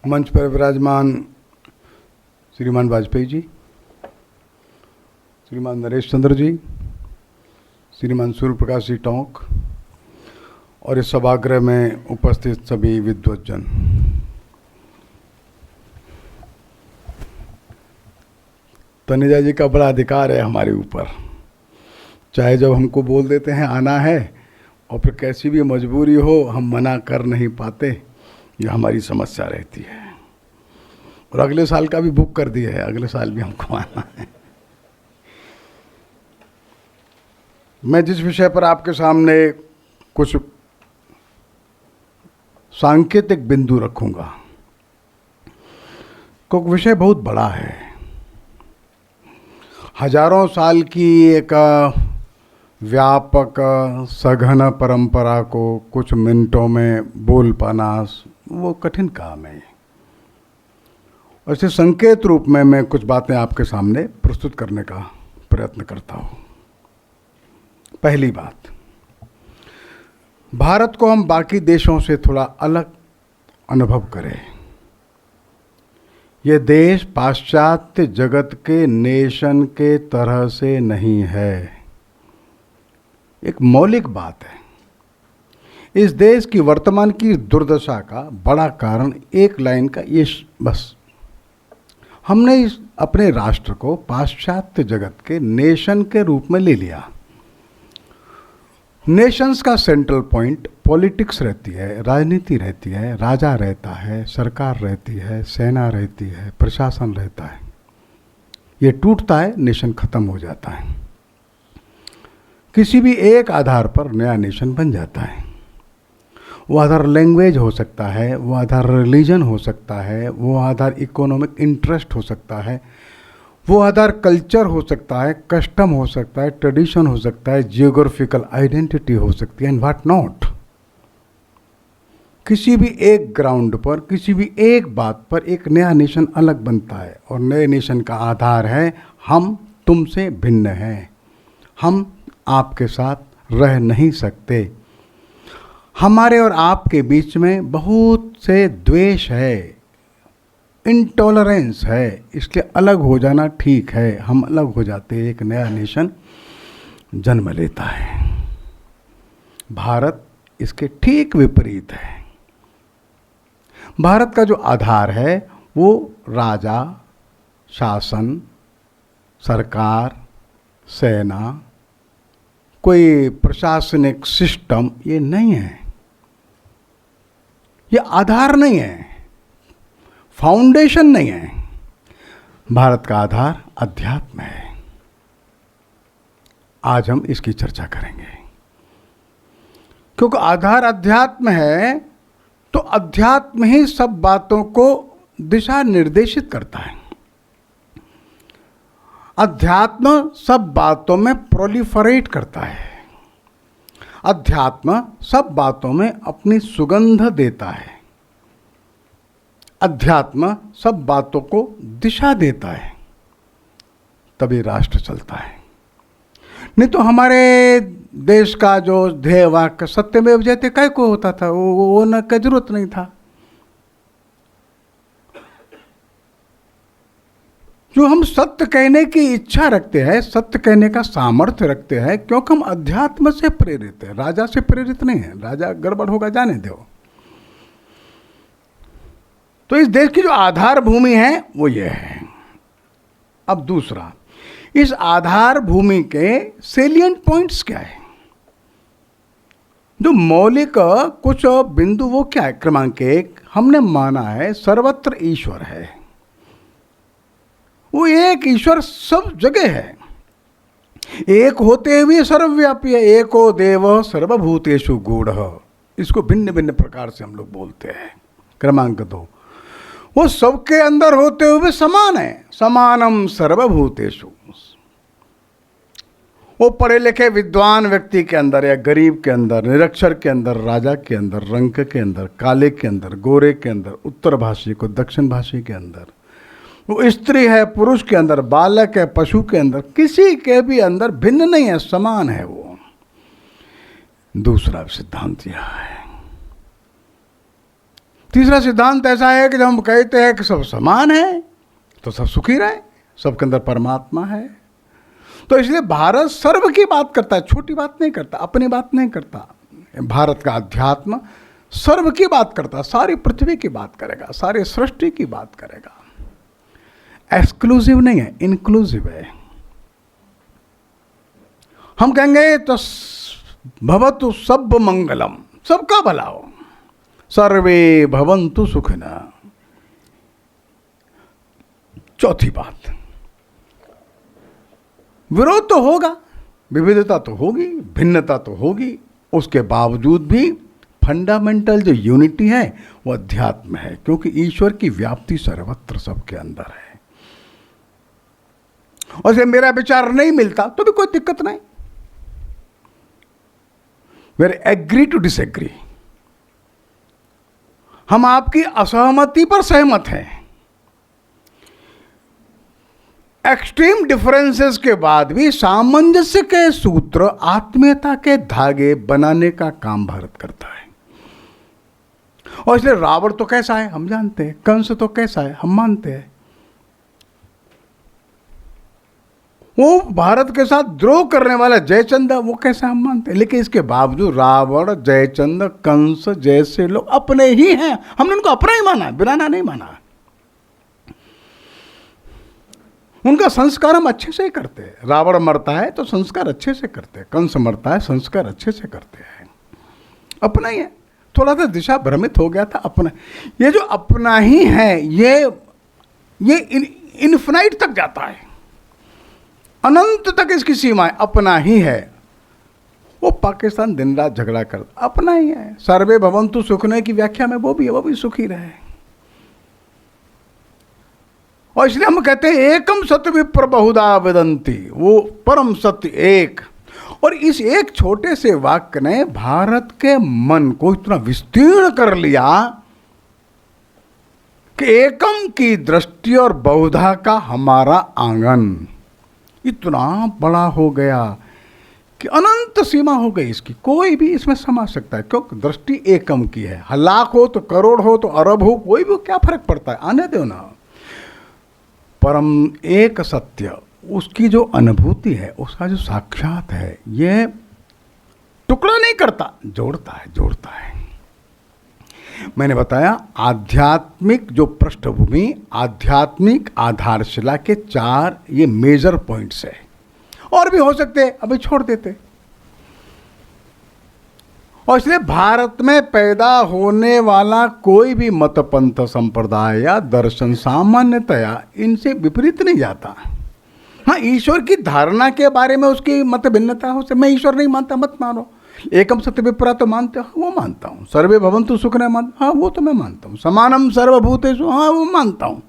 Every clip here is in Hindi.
मंच पर विराजमान श्रीमान वाजपेयी जी, श्रीमान नरेश चंद्र जी, श्रीमान सूर्य प्रकाश जी टोंक और इस सभागृह में उपस्थित सभी विद्वज्जन, तनुजा जी का बड़ा अधिकार है हमारे ऊपर। चाहे जब हमको बोल देते हैं आना है और फिर कैसी भी मजबूरी हो हम मना कर नहीं पाते, ये हमारी समस्या रहती है। और अगले साल का भी बुक कर दिया है, अगले साल भी हमको आना है। मैं जिस विषय पर आपके सामने कुछ सांकेतिक बिंदु रखूंगा, क्योंकि विषय बहुत बड़ा है। हजारों साल की एक व्यापक सघन परंपरा को कुछ मिनटों में बोल पाना वो कठिन काम है। और इसे संकेत रूप में मैं कुछ बातें आपके सामने प्रस्तुत करने का प्रयत्न करता हूँ। पहली बात, भारत को हम बाकी देशों से थोड़ा अलग अनुभव करें। ये देश पाश्चात्य जगत के नेशन के तरह से नहीं है। एक मौलिक बात है, इस देश की वर्तमान की दुर्दशा का बड़ा कारण एक लाइन का ये बस, हमने अपने राष्ट्र को पाश्चात्य जगत के नेशन के रूप में ले लिया। नेशंस का सेंट्रल पॉइंट पॉलिटिक्स रहती है, राजनीति रहती है, राजा रहता है, सरकार रहती है, सेना रहती है, प्रशासन रहता है। ये टूटता है, नेशन खत्म हो जाता है। किसी भी एक आधार पर नया नेशन बन जाता है। वो आधार लैंग्वेज हो सकता है, वो आधार रिलीजन हो सकता है, वो आधार इकोनॉमिक इंटरेस्ट हो सकता है, वो आधार कल्चर हो सकता है, कस्टम हो सकता है, ट्रेडिशन हो सकता है, जियोग्राफिकल आइडेंटिटी हो सकती है, एंड व्हाट नॉट। किसी भी एक ग्राउंड पर, किसी भी एक बात पर एक नया नेशन अलग बनता है। और नए नेशन का आधार है हम तुमसे भिन्न हैं, हम आपके साथ रह नहीं सकते, हमारे और आपके बीच में बहुत से द्वेष है, इंटॉलरेंस है, इसलिए अलग हो जाना ठीक है। हम अलग हो जाते हैं, एक नया नेशन जन्म लेता है। भारत इसके ठीक विपरीत है। भारत का जो आधार है वो राजा, शासन, सरकार, सेना, कोई प्रशासनिक सिस्टम ये नहीं है। ये आधार नहीं है, फाउंडेशन नहीं है। भारत का आधार अध्यात्म है। आज हम इसकी चर्चा करेंगे। क्योंकि आधार अध्यात्म है तो अध्यात्म ही सब बातों को दिशा निर्देशित करता है। अध्यात्म सब बातों में प्रोलिफरेट करता है। अध्यात्म सब बातों में अपनी सुगंध देता है। अध्यात्म सब बातों को दिशा देता है, तभी राष्ट्र चलता है। नहीं तो हमारे देश का जो ध्येय वाक्य सत्यमेव जयते काय को होता था, वो न का जरूरत नहीं था। जो हम सत्य कहने की इच्छा रखते हैं, सत्य कहने का सामर्थ्य रखते हैं, क्योंकि हम अध्यात्म से प्रेरित हैं, राजा से प्रेरित नहीं है। राजा गड़बड़ होगा जाने दो। तो इस देश की जो आधार भूमि है वो ये है। अब दूसरा, इस आधार भूमि के सेलिएंट पॉइंट्स क्या है, जो मौलिक कुछ बिंदु, वो क्या है। क्रमांक 1, हमने माना है सर्वत्र ईश्वर है। वो एक ईश्वर सब जगह है, एक होते हुए सर्वव्यापी है। एको देव सर्वभूतेषु गूढ़ः, इसको भिन्न भिन्न प्रकार से हम लोग बोलते हैं। क्रमांक 2, वो सबके अंदर होते हुए समान है। समानम सर्वभूतेषु, वो पढ़े लिखे विद्वान व्यक्ति के अंदर या गरीब के अंदर, निरक्षर के अंदर, राजा के अंदर, रंग के अंदर, काले के अंदर, गोरे के अंदर, उत्तर भाषी को दक्षिण भाषी के अंदर, वो स्त्री है पुरुष के अंदर, बालक है पशु के अंदर, किसी के भी अंदर भिन्न नहीं है, समान है वो। दूसरा सिद्धांत यह है तीसरा सिद्धांत ऐसा है कि जब हम कहते हैं कि सब समान है तो सब सुखी रहे, सबके अंदर परमात्मा है। तो इसलिए भारत सर्व की बात करता है, छोटी बात नहीं करता, अपनी बात नहीं करता। भारत का अध्यात्म सर्व की बात करता, सारी पृथ्वी की बात करेगा, सारी सृष्टि की बात करेगा। एक्सक्लूसिव नहीं है, इंक्लूसिव है। हम कहेंगे तो भवतु सब मंगलम, सबका भला हो, सर्वे भवन्तु सुखिनः। चौथी बात, विरोध तो होगा, विविधता तो होगी, भिन्नता तो होगी, उसके बावजूद भी फंडामेंटल जो यूनिटी है वो अध्यात्म है, क्योंकि ईश्वर की व्याप्ति सर्वत्र सबके अंदर है। और से मेरा विचार नहीं मिलता तो भी कोई दिक्कत नहीं, वेर एग्री टू डिसएग्री। हम आपकी असहमति पर सहमत हैं। एक्सट्रीम डिफरेंसेस के बाद भी सामंजस्य के सूत्र, आत्मीयता के धागे बनाने का काम भारत करता है। और इसलिए रावण तो कैसा है हम जानते हैं, कंस तो कैसा है हम मानते हैं, वो भारत के साथ द्रोह करने वाला जयचंद वो कैसा हम मानते हैं। लेकिन इसके बावजूद रावण, जयचंद, कंस जैसे लोग अपने ही हैं, हमने उनको अपना ही माना, बिराना नहीं माना। उनका संस्कार हम अच्छे से ही करते हैं। रावण मरता है तो संस्कार अच्छे से करते हैं, कंस मरता है संस्कार अच्छे से करते हैं, अपना ही है। थोड़ा सा दिशा भ्रमित हो गया था अपना, ये जो अपना ही है ये इन्फिनाइट तक जाता है, अनंत तक इसकी सीमाएं अपना ही है। वो पाकिस्तान दिन रात झगड़ा कर अपना ही है। सर्वे भवन्तु सुखिनः की व्याख्या में वो भी सुखी रहे। और इसलिए हम कहते हैं एकम सत्य विप्र बहुधा वदन्ति, वो परम सत्य एक। और इस एक छोटे से वाक्य ने भारत के मन को इतना विस्तीर्ण कर लिया कि एकम की दृष्टि और बहुधा का हमारा आंगन इतना बड़ा हो गया कि अनंत सीमा हो गई इसकी, कोई भी इसमें समा सकता है, क्योंकि दृष्टि एकम की है। लाख हो तो करोड़ हो तो अरब हो, कोई भी क्या फर्क पड़ता है, आने दो ना। परम एक सत्य, उसकी जो अनुभूति है, उसका जो साक्षात है, ये टुकड़ा नहीं करता, जोड़ता है। मैंने बताया आध्यात्मिक जो पृष्ठभूमि, आध्यात्मिक आधारशिला के 4 ये मेजर पॉइंट्स है। और भी हो सकते, अभी छोड़ देते। और इसलिए भारत में पैदा होने वाला कोई भी मत, पंथ, संप्रदाय या दर्शन सामान्यतया इनसे विपरीत नहीं जाता। हाँ, ईश्वर की धारणा के बारे में उसकी मत भिन्नता हो, मैं ईश्वर नहीं मानता, मत मानो। एकम सत्य विप्रा तो मानते हो, वो मानता हूँ। सर्वे भवन्तु सुखिनः मानता, हाँ वो तो मैं मानता हूँ। समानम सर्वभूतेषु, हाँ वो मानता हूँ।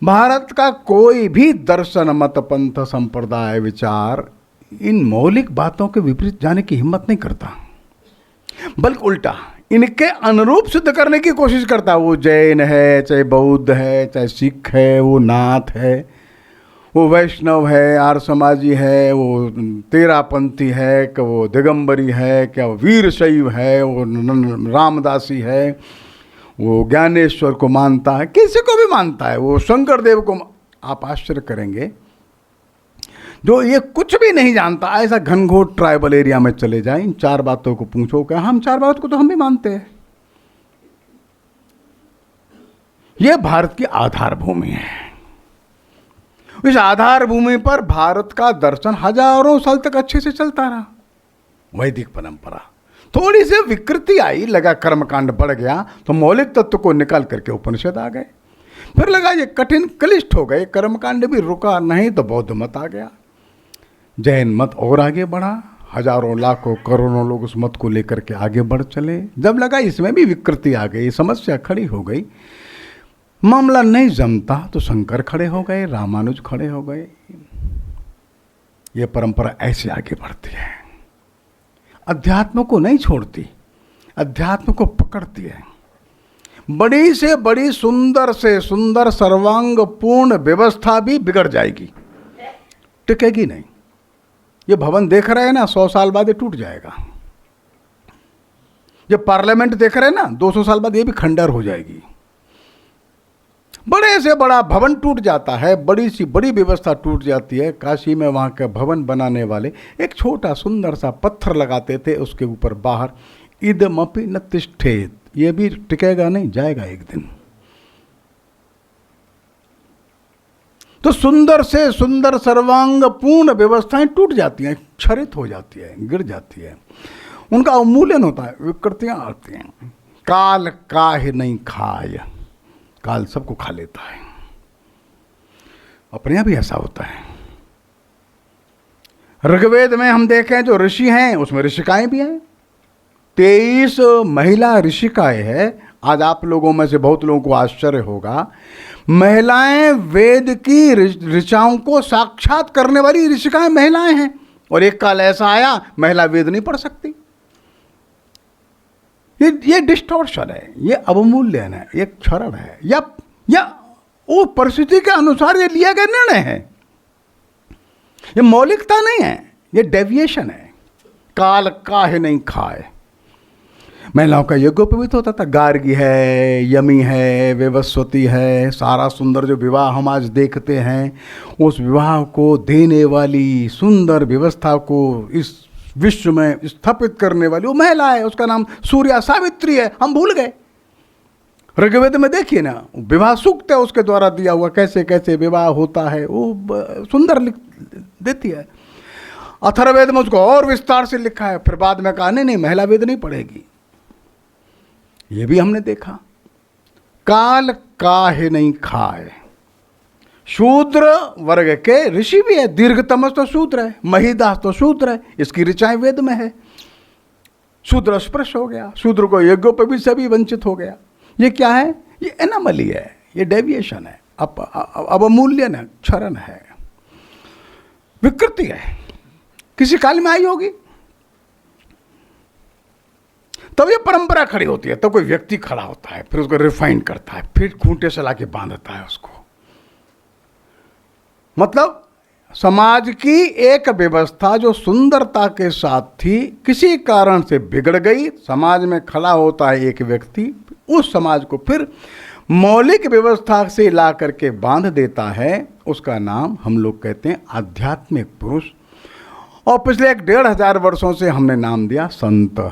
भारत का कोई भी दर्शन, मत, पंथ, संप्रदाय, विचार इन मौलिक बातों के विपरीत जाने की हिम्मत नहीं करता, बल्कि उल्टा इनके अनुरूप सिद्ध करने की कोशिश करता है। वो जैन है, चाहे बौद्ध है, चाहे सिख है, वो नाथ है, वो वैष्णव है, आर्य समाजी है, वो तेरापंथी है, कि वो दिगंबरी है, क्या वो वीर शैव है, वो रामदासी है, वो ज्ञानेश्वर को मानता है, किसी को भी मानता है, वो शंकर देव को। आप आश्चर्य करेंगे, जो ये कुछ भी नहीं जानता, ऐसा घनघोर ट्राइबल एरिया में चले जाए, इन 4 बातों को पूछो क्या, हम 4 बातों को तो हम भी मानते हैं। ये भारत की आधार भूमि है। इस आधार भूमि पर भारत का दर्शन हजारों साल तक अच्छे से चलता रहा। वैदिक परंपरा, थोड़ी सी विकृति आई, लगा कर्मकांड बढ़ गया तो मौलिक तत्व को निकाल करके उपनिषद आ गए। फिर लगा ये कठिन क्लिष्ट हो गए, कर्मकांड भी रुका नहीं तो बौद्ध मत आ गया, जैन मत और आगे बढ़ा, हजारों लाखों करोड़ों लोग उस मत को लेकर के आगे बढ़ चले। जब लगा इसमें भी विकृति आ गई, समस्या खड़ी हो गई, मामला नहीं जमता, तो शंकर खड़े हो गए, रामानुज खड़े हो गए। ये परंपरा ऐसे आगे बढ़ती है, अध्यात्म को नहीं छोड़ती, अध्यात्म को पकड़ती है। बड़ी से बड़ी, सुंदर से सुंदर, सर्वांग पूर्ण व्यवस्था भी बिगड़ जाएगी, टिकेगी नहीं। ये भवन देख रहे हैं ना, 100 साल बाद ये टूट जाएगा। जब पार्लियामेंट देख रहे हैं ना, 200 साल बाद ये भी खंडर हो जाएगी। बड़े से बड़ा भवन टूट जाता है, बड़ी सी बड़ी व्यवस्था टूट जाती है। काशी में वहाँ का भवन बनाने वाले एक छोटा सुंदर सा पत्थर लगाते थे, उसके ऊपर बाहर इदमपि न तिष्ठेत, ये भी टिकेगा नहीं, जाएगा एक दिन। तो सुंदर से सुंदर सर्वांग पूर्ण व्यवस्थाएं टूट जाती हैं, क्षरित हो जाती है, गिर जाती है, उनका अवमूल्यन होता है, विकृतियां आती हैं। काल काहे नहीं खाय, काल सबको खा लेता है। अपने यहाँ भी ऐसा होता है। ऋग्वेद में हम देखें जो ऋषि हैं उसमें ऋषिकाएं भी हैं, 23 महिला ऋषिकाएं हैं। आज आप लोगों में से बहुत लोगों को आश्चर्य होगा, महिलाएं वेद की ऋचाओं को साक्षात करने वाली ऋषिकाएं महिलाएं हैं। और एक काल ऐसा आया महिला वेद नहीं पढ़ सकती। ये डिस्टॉर्शन है, ये अवमूल्यन है, ये क्षरण है, या वो परिस्थिति के अनुसार ये लिया गया निर्णय है। ये मौलिकता नहीं है, ये डेविएशन है। काल काहे नहीं खाए, महिलाओं का यज्ञोपवीत होता था। गार्गी है, यमी है, वेवस्वती है, सारा सुंदर जो विवाह हम आज देखते हैं, उस विवाह को देने वाली सुंदर व्यवस्था को इस विश्व में स्थापित करने वाली वो महिला है, उसका नाम सूर्या सावित्री है। हम भूल गए। ऋग्वेद में देखिए ना, विवाह सूक्त है उसके द्वारा दिया हुआ, कैसे कैसे विवाह होता है वो सुंदर लिख देती है। अथर्ववेद में उसको और विस्तार से लिखा है। फिर बाद में कहा नहीं, महिला वेद नहीं पढ़ेगी। ये भी हमने देखा। काल काहे नहीं खाए, शूद्र वर्ग के ऋषि भी है। दीर्घतमस तो शूद्र है, महिदास तो शूद्र है, इसकी ऋचाएं वेद में है। शूद्र स्पर्श हो गया, शूद्र को यज्ञोपवीत से भी वंचित हो गया। ये क्या है? ये एनामली है, ये डेविएशन है, अवमूल्यन है, क्षरण है, विकृति है। किसी काल में आई होगी तब ये परंपरा खड़ी होती है। तब कोई व्यक्ति खड़ा होता है, फिर उसको रिफाइन करता है, फिर खूंटे से लाके बांधता है उसको। मतलब समाज की एक व्यवस्था जो सुंदरता के साथ थी, किसी कारण से बिगड़ गई। समाज में खड़ा होता है एक व्यक्ति, उस समाज को फिर मौलिक व्यवस्था से ला करके बांध देता है। उसका नाम हम लोग कहते हैं आध्यात्मिक पुरुष। और पिछले 1500 वर्षों से हमने नाम दिया संत,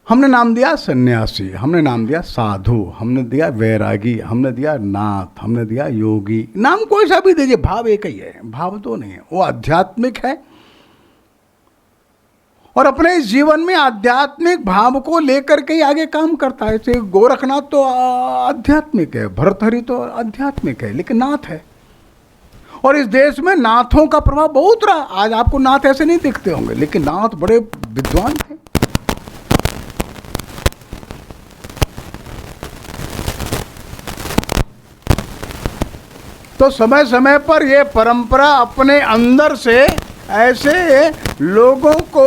हमने नाम दिया सन्यासी, हमने नाम दिया साधु, हमने दिया वैरागी, हमने दिया नाथ, हमने दिया योगी। नाम कोई सा भी दीजिए, भाव एक ही है, भाव तो नहीं है। वो आध्यात्मिक है और अपने इस जीवन में आध्यात्मिक भाव को लेकर के ही आगे काम करता है। जैसे गोरखनाथ तो आध्यात्मिक है, भर्तहरि तो आध्यात्मिक है, लेकिन नाथ है। और इस देश में नाथों का प्रभाव बहुत रहा। आज आपको नाथ ऐसे नहीं दिखते होंगे, लेकिन नाथ बड़े विद्वान थे। तो समय समय पर यह परंपरा अपने अंदर से ऐसे लोगों को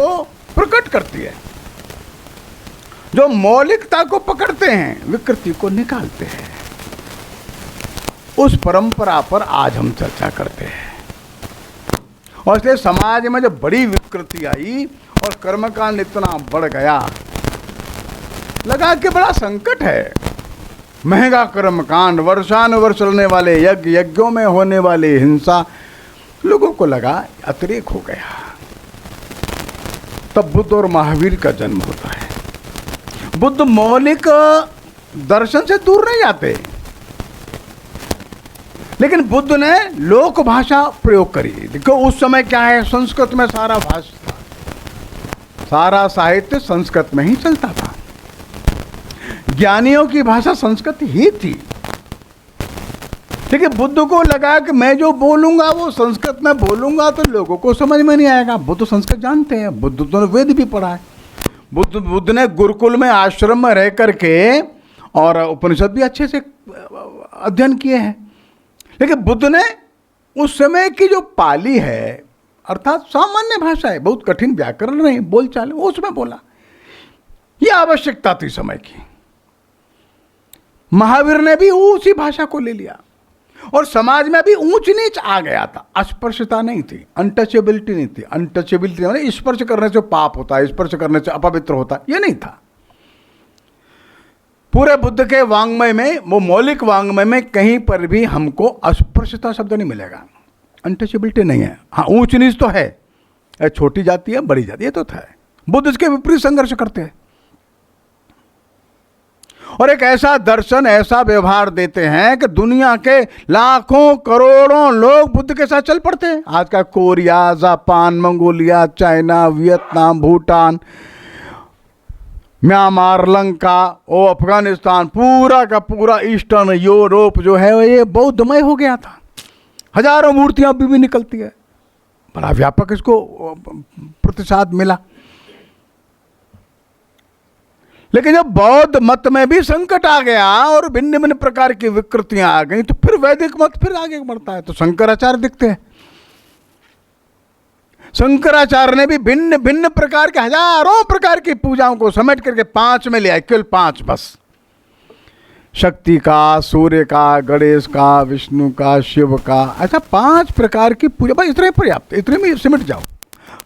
प्रकट करती है जो मौलिकता को पकड़ते हैं, विकृति को निकालते हैं। उस परंपरा पर आज हम चर्चा करते हैं। और इसलिए समाज में जब बड़ी विकृति आई और कर्मकांड इतना बढ़ गया, लगा कि बड़ा संकट है। महंगा कर्मकांड, वर्षानुवर्ष चलने वाले यज्ञ, यज्ञों में होने वाली हिंसा, लोगों को लगा अतिरेक हो गया। तब बुद्ध और महावीर का जन्म होता है। बुद्ध मौलिक दर्शन से दूर नहीं जाते, लेकिन बुद्ध ने लोक भाषा प्रयोग करी। देखो उस समय क्या है, संस्कृत में सारा भाषा था, सारा साहित्य संस्कृत में ही चलता था। ज्ञानियों की भाषा संस्कृत ही थी। ठीक है, बुद्ध को लगा कि मैं जो बोलूंगा वो संस्कृत में बोलूंगा तो लोगों को समझ में नहीं आएगा। बुद्ध तो संस्कृत जानते हैं, बुद्ध तो वेद भी पढ़ा है। बुद्ध ने गुरुकुल में, आश्रम में रह करके और उपनिषद भी अच्छे से अध्ययन किए हैं। लेकिन बुद्ध ने उस समय की जो पाली है, अर्थात सामान्य भाषा है, बहुत कठिन व्याकरण नहीं, बोलचाल, वो उसमें बोला। ये आवश्यकता थी समय की। महावीर ने भी उसी भाषा को ले लिया। और समाज में भी ऊंच नीच आ गया था, अस्पर्शता नहीं थी, अनटचेबिलिटी नहीं थी। अनटचेबिलिटी मतलब स्पर्श करने से पाप होता है, स्पर्श करने से अपवित्र होता है, ये नहीं था। पूरे बुद्ध के वांग्मय में, वो मौलिक वांग्मय में कहीं पर भी हमको अस्पर्शता शब्द नहीं मिलेगा, अनटचेबिलिटी नहीं है। हाँ, ऊंच नीच तो है, छोटी जाति है बड़ी जाति, ये तो था। बुद्ध इसके विपरीत संघर्ष करते हैं और एक ऐसा दर्शन, ऐसा व्यवहार देते हैं कि दुनिया के लाखों करोड़ों लोग बुद्ध के साथ चल पड़ते हैं। आज का Korea, Japan, Mongolia, China, Vietnam, Bhutan, Myanmar, Lanka, ओ अफगानिस्तान, पूरा का पूरा ईस्टर्न यूरोप जो है ये बौद्धमय हो गया था। हजारों मूर्तियां अभी भी निकलती है, बड़ा व्यापक इसको प्रतिसाद मिला। लेकिन जब बौद्ध मत में भी संकट आ गया और भिन्न भिन्न प्रकार की विकृतियां आ गई, तो फिर वैदिक मत फिर आगे बढ़ता है। तो शंकराचार्य दिखते हैं, शंकराचार्य ने भी भिन्न भिन्न प्रकार के हजारों प्रकार की पूजाओं को समेट करके 5 में ले आए, केवल 5 बस। शक्ति का, सूर्य का, गणेश का, विष्णु का, शिव का, ऐसा 5 प्रकार की पूजा, बस इतने पर्याप्त, इतने में सिमट जाओ।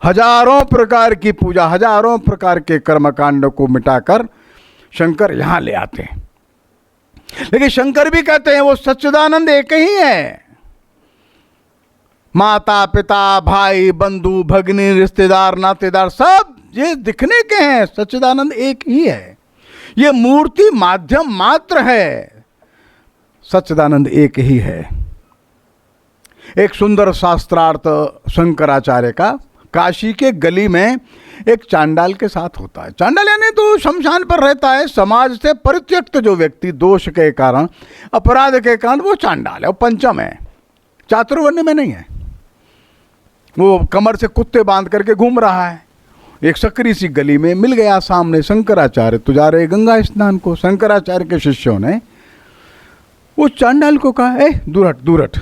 हजारों प्रकार की पूजा, हजारों प्रकार के कर्मकांड को मिटाकर शंकर यहां ले आते हैं। लेकिन शंकर भी कहते हैं वो सच्चिदानंद एक ही है। माता, पिता, भाई, बंधु, भगनी, रिश्तेदार, नातेदार सब ये दिखने के हैं, सच्चिदानंद एक ही है। ये मूर्ति माध्यम मात्र है, सच्चिदानंद एक ही है। एक सुंदर शास्त्रार्थ शंकराचार्य का काशी के गली में एक चांडाल के साथ होता है। चांडाल यानी तो शमशान पर रहता है, समाज से परित्यक्त जो व्यक्ति दोष के कारण, अपराध के कारण, वो चांडाल है। वो पंचम है, चातुर्वर्ण्य में नहीं है। वो कमर से कुत्ते बांध करके घूम रहा है। एक सकरी सी गली में मिल गया सामने शंकराचार्य, तो जा रहे गंगा स्नान को। शंकराचार्य के शिष्यों ने उस चांडाल को कहा, ए दूर हट, दूर हट।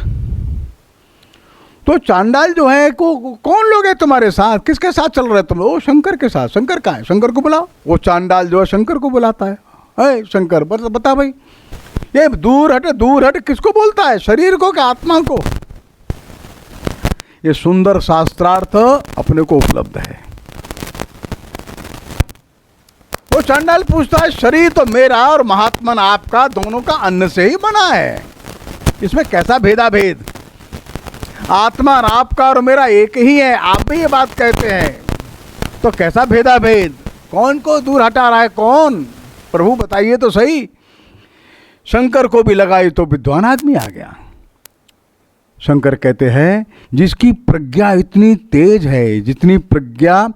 तो चांडाल जो है कौन लोग हैं तुम्हारे साथ, किसके साथ चल रहे तुम? वो शंकर के साथ। शंकर कहाँ है? शंकर को बुलाओ। वो चांडाल जो है शंकर को बुलाता है, अरे शंकर बता भाई, ये दूर हट, दूर हट किसको बोलता है, शरीर को कि आत्मा को? ये सुंदर शास्त्रार्थ अपने को उपलब्ध है। वो चांडाल पूछता है, शरीर तो मेरा और महात्मन आपका, दोनों का अन्न से ही बना है, इसमें कैसा भेदा भेद? आत्मा आपका और मेरा एक ही है, आप भी ये बात कहते हैं, तो कैसा भेदा भेद? कौन को दूर हटा रहा है? कौन? प्रभु बताइए तो सही। शंकर को भी लगाई तो विद्वान आदमी आ गया। शंकर कहते हैं, जिसकी प्रज्ञा इतनी तेज है, जितनी प्रज्ञा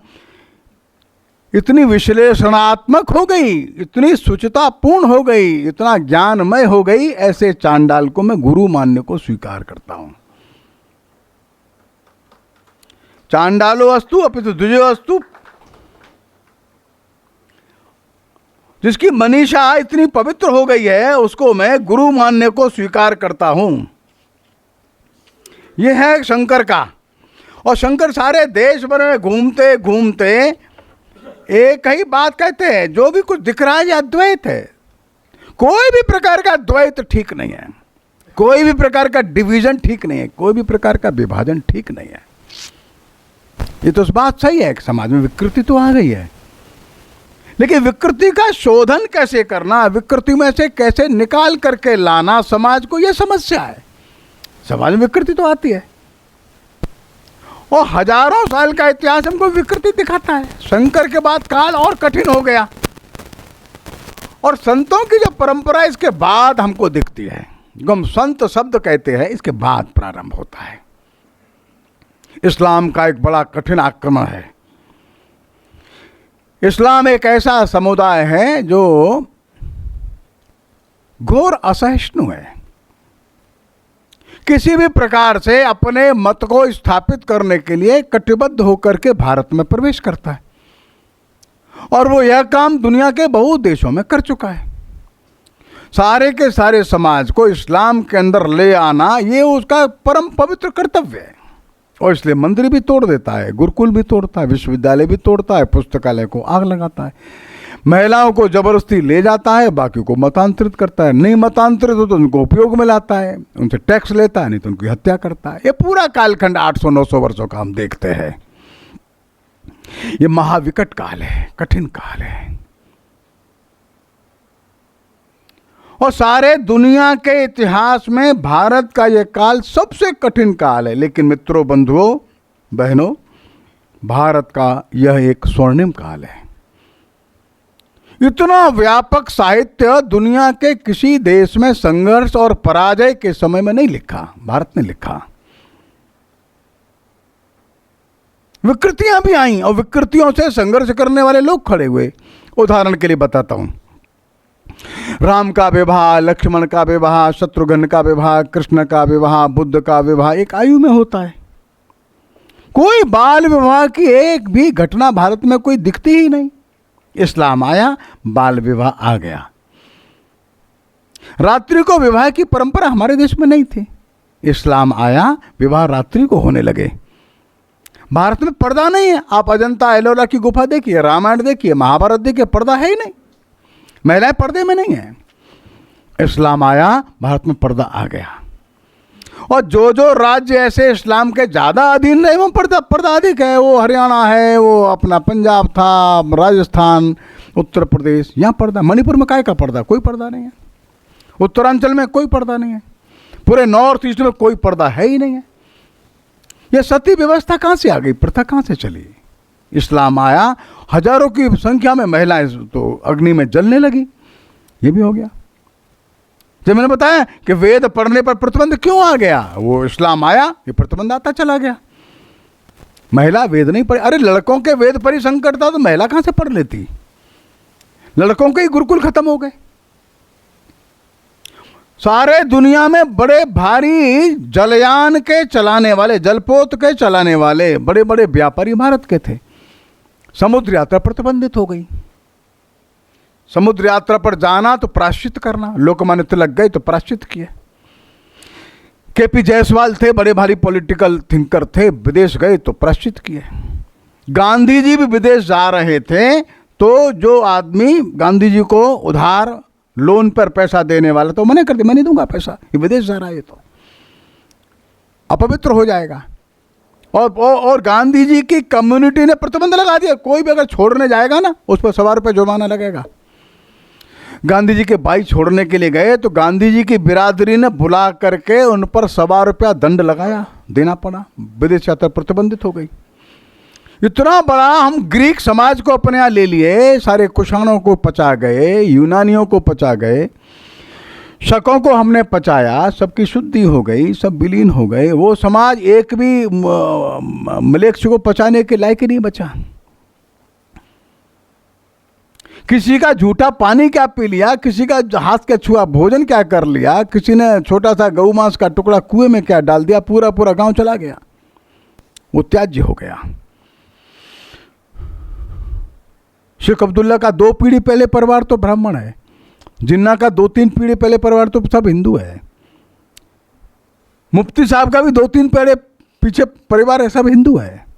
इतनी विश्लेषणात्मक हो गई, इतनी सुचितापूर्ण हो गई, इतना ज्ञानमय हो गई, ऐसे चांडाल को मैं गुरु मानने को स्वीकार करता हूं। चांडालो अस्तु अपितु द्विजो अस्तु, जिसकी मनीषा इतनी पवित्र हो गई है, उसको मैं गुरु मानने को स्वीकार करता हूं। यह है शंकर का। और शंकर सारे देश भर में घूमते घूमते एक ही बात कहते हैं, जो भी कुछ दिख रहा है ये अद्वैत है। कोई भी प्रकार का द्वैत ठीक नहीं है, कोई भी प्रकार का डिवीजन ठीक नहीं है, कोई भी प्रकार का विभाजन ठीक नहीं है। ये तो बात सही है कि समाज में विकृति तो आ गई है, लेकिन विकृति का शोधन कैसे करना, विकृति में से कैसे निकाल करके लाना समाज को, यह समस्या है। समाज में विकृति तो आती है और हजारों साल का इतिहास हमको विकृति दिखाता है। शंकर के बाद काल और कठिन हो गया और संतों की जो परंपरा इसके बाद हमको दिखती है। हम संत शब्द कहते हैं, इसके बाद प्रारंभ होता है। इस्लाम का एक बड़ा कठिन आक्रमण है। इस्लाम एक ऐसा समुदाय है जो घोर असहिष्णु है। किसी भी प्रकार से अपने मत को स्थापित करने के लिए कटिबद्ध होकर के भारत में प्रवेश करता है और वो यह काम दुनिया के बहुत देशों में कर चुका है। सारे के सारे समाज को इस्लाम के अंदर ले आना ये उसका परम पवित्र कर्तव्य है और इसलिए मंदिर भी तोड़ देता है, गुरुकुल भी तोड़ता है, विश्वविद्यालय भी तोड़ता है, पुस्तकालय को आग लगाता है। महिलाओं को जबरदस्ती ले जाता है, बाकी को मतांतरित करता है, नहीं मतांतरित हो तो उनको उपयोग में लाता है, उनसे टैक्स लेता है, नहीं तो उनकी हत्या करता है। ये पूरा कालखंड 800-900 वर्षों का हम देखते हैं। ये महाविकट काल है, कठिन काल है, और सारे दुनिया के इतिहास में भारत का यह काल सबसे कठिन काल है। लेकिन मित्रों, बंधुओं, बहनों, भारत का यह एक स्वर्णिम काल है। इतना व्यापक साहित्य दुनिया के किसी देश में संघर्ष और पराजय के समय में नहीं लिखा, भारत ने लिखा। विकृतियां भी आईं और विकृतियों से संघर्ष करने वाले लोग खड़े हुए। उदाहरण के लिए बताता हूं, राम का विवाह, लक्ष्मण का विवाह, शत्रुघ्न का विवाह, कृष्ण का विवाह, बुद्ध का विवाह एक आयु में होता है। कोई बाल विवाह की एक भी घटना भारत में कोई दिखती ही नहीं। इस्लाम आया, बाल विवाह आ गया। रात्रि को विवाह की परंपरा हमारे देश में नहीं थी। इस्लाम आया, विवाह रात्रि को होने लगे। भारत में पर्दा नहीं है। आप अजंता एलोरा की गुफा देखिए, रामायण देखिए, महाभारत देखिए, पर्दा है ही नहीं। महिलाएं पर्दे में नहीं है। इस्लाम आया, भारत में पर्दा आ गया। और जो जो राज्य ऐसे इस्लाम के ज़्यादा अधीन रहे, वो पर्दा अधिक है। वो हरियाणा है, वो अपना पंजाब था, राजस्थान, उत्तर प्रदेश, यहाँ पर्दा। मणिपुर में काय का पर्दा? कोई पर्दा नहीं है। उत्तरांचल में कोई पर्दा नहीं है। पूरे नॉर्थ ईस्ट में कोई पर्दा है ही नहीं है। यह सती व्यवस्था कहाँ से आ गई? प्रथा कहाँ से चली? इस्लाम आया, हजारों की संख्या में महिलाएं तो अग्नि में जलने लगी। ये भी हो गया। जब मैंने बताया कि वेद पढ़ने पर प्रतिबंध क्यों आ गया, वो इस्लाम आया, ये प्रतिबंध आता चला गया। महिला वेद नहीं पढ़े। अरे लड़कों के वेद पर ही संकट था तो महिला कहां से पढ़ लेती? लड़कों के ही गुरुकुल खत्म हो गए। सारे दुनिया में बड़े भारी जलयान के चलाने वाले, जलपोत के चलाने वाले बड़े बड़े व्यापारी भारत के थे। समुद्र यात्रा प्रतिबंधित हो गई। समुद्र यात्रा पर जाना तो प्रायश्चित करना। लोकमान्य तिलक गए तो प्रायश्चित किए। केपी जायसवाल थे, बड़े भारी पॉलिटिकल थिंकर थे, विदेश गए तो प्रायश्चित किए। गांधी जी भी विदेश जा रहे थे तो जो आदमी गांधी जी को उधार लोन पर पैसा देने वाला तो मना कर दिया, मैं नहीं दूंगा पैसा, ये विदेश जा रहा है, ये तो अपवित्र हो जाएगा। और गांधी जी की कम्युनिटी ने प्रतिबंध लगा दिया, कोई भी अगर छोड़ने जाएगा ना उस पर 100 रुपये जुर्माना लगेगा। गांधी जी के भाई छोड़ने के लिए गए तो गांधी जी की बिरादरी ने बुला करके उन पर 100 रुपया दंड लगाया, देना पड़ा। विदेश यात्रा प्रतिबंधित हो गई। इतना बड़ा हम ग्रीक समाज को अपने यहाँ ले लिए, सारे कुषाणों को पचा गए, यूनानियों को पचा गए, शकों को हमने पचाया, सबकी शुद्धि हो गई, सब विलीन हो गए। वो समाज एक भी मलेच्छ को पचाने के लायक ही नहीं बचा। किसी का झूठा पानी क्या पी लिया, किसी का हाथ का छुआ भोजन क्या कर लिया, किसी ने छोटा सा गऊ मांस का टुकड़ा कुएं में क्या डाल दिया, पूरा पूरा गांव चला गया, वो त्याज्य हो गया। शेख अब्दुल्ला का 2 पीढ़ी पहले परिवार तो ब्राह्मण है, जिन्ना का 2-3 पीढ़ी पहले परिवार तो सब हिंदू है, मुफ्ती साहब का भी 2-3 पीढ़ी पीछे परिवार है, सब हिंदू है।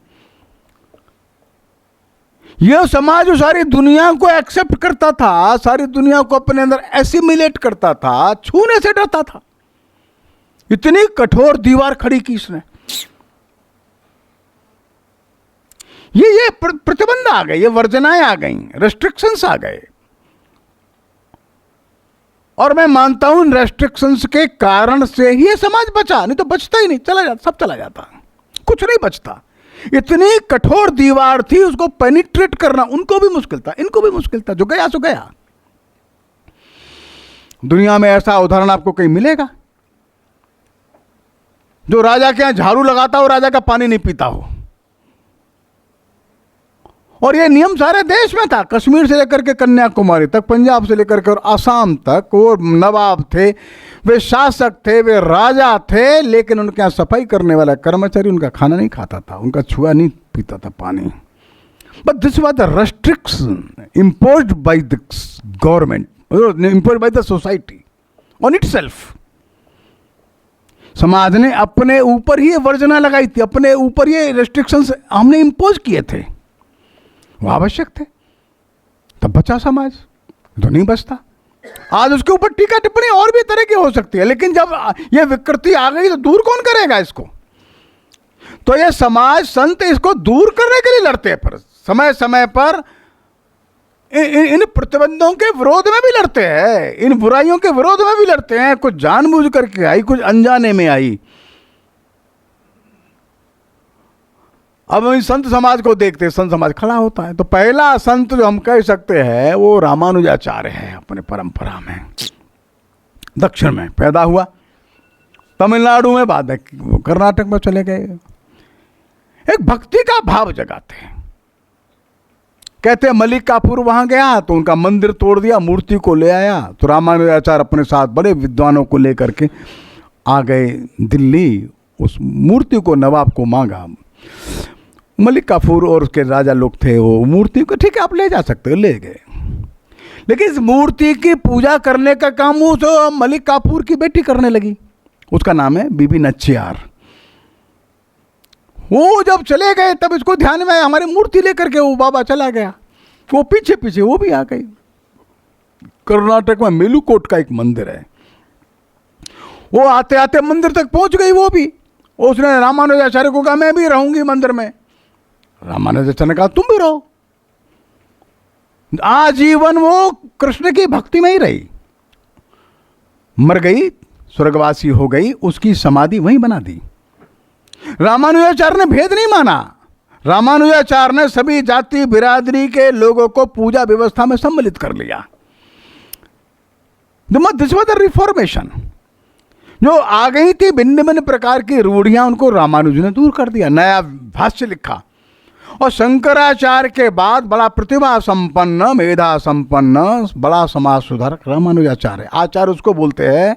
यह समाज सारी दुनिया को एक्सेप्ट करता था, सारी दुनिया को अपने अंदर एसिमिलेट करता था, छूने से डरता था। इतनी कठोर दीवार खड़ी की इसने। ये प्रतिबंध आ गए, ये वर्जनाएं आ गई, रेस्ट्रिक्शंस आ गए। और मैं मानता हूं रेस्ट्रिक्शंस के कारण से ही ये समाज बचा, नहीं तो बचता ही नहीं, चला जाता, सब चला जाता, कुछ नहीं बचता। इतनी कठोर दीवार थी, उसको पेनिट्रेट करना उनको भी मुश्किल था, इनको भी मुश्किल था। जो गया सो गया। दुनिया में ऐसा उदाहरण आपको कहीं मिलेगा जो राजा के यहां झाड़ू लगाता हो, राजा का पानी नहीं पीता हो। और ये नियम सारे देश में था, कश्मीर से लेकर के कन्याकुमारी तक, पंजाब से लेकर के और आसाम तक। वो नवाब थे, वे शासक थे, वे राजा थे, लेकिन उनके यहाँ सफाई करने वाला कर्मचारी उनका खाना नहीं खाता था, उनका छुआ नहीं पीता था पानी। But this was the restriction imposed by the government, imposed by the society on itself. समाज ने अपने ऊपर ही वर्जना लगाई थी, अपने ऊपर ये रेस्ट्रिक्शंस हमने इम्पोज किए थे, वो आवश्यक थे, तब बचा समाज, तो नहीं बचता। आज उसके ऊपर टीका टिप्पणी और भी तरह की हो सकती है, लेकिन जब ये विकृति आ गई तो दूर कौन करेगा इसको? तो ये समाज संत इसको दूर करने के लिए लड़ते हैं, पर समय समय पर इन प्रतिबंधों के विरोध में भी लड़ते हैं, इन बुराइयों के विरोध में भी लड़ते हैं। कुछ जानबूझ करके आई, कुछ अनजाने में आई। अब हम संत समाज को देखते हैं, संत समाज खड़ा होता है। तो पहला संत जो हम कह सकते हैं वो रामानुजाचार्य है। अपने परंपरा में दक्षिण में पैदा हुआ, तमिलनाडु में, बाद में कर्नाटक में चले गए। एक भक्ति का भाव जगाते हैं। कहते हैं मल्लिकापुर वहां गया तो उनका मंदिर तोड़ दिया, मूर्ति को ले आया। तो रामानुजाचार्य अपने साथ बड़े विद्वानों को लेकर के आ गए दिल्ली। उस मूर्ति को नवाब को मांगा। मल्लिकापुर और उसके राजा लोग थे, वो मूर्ति को ठीक है आप ले जा सकते हो, ले गए। लेकिन इस मूर्ति की पूजा करने का काम वो तो मल्लिकापुर की बेटी करने लगी। उसका नाम है बीबी नच्चियार। वो जब चले गए तब इसको ध्यान में आया, हमारी मूर्ति लेकर के वो बाबा चला गया। वो पीछे पीछे वो भी आ गई। कर्नाटक में मेलुकोट का एक मंदिर है, वो आते आते मंदिर तक पहुंच गई वो भी। उसने रामानुजाचार्य को कहा मैं भी रहूंगी मंदिर में। रामानुजाचार्य ने कहा तुम भी रहो। आजीवन वो कृष्ण की भक्ति में ही रही। मर गई, स्वर्गवासी हो गई, उसकी समाधि वहीं बना दी। रामानुजाचार्य ने भेद नहीं माना। रामानुजाचार्य ने सभी जाति बिरादरी के लोगों को पूजा व्यवस्था में सम्मिलित कर लिया। This was the reformation. जो आ गई थी भिन्न भिन्न प्रकार की रूढ़ियां, उनको रामानुज ने दूर कर दिया, नया भाष्य लिखा। और शंकराचार्य के बाद बड़ा प्रतिभा संपन्न, मेधा संपन्न, बड़ा समाज सुधारक रामानुजाचार्य। आचार्य उसको बोलते हैं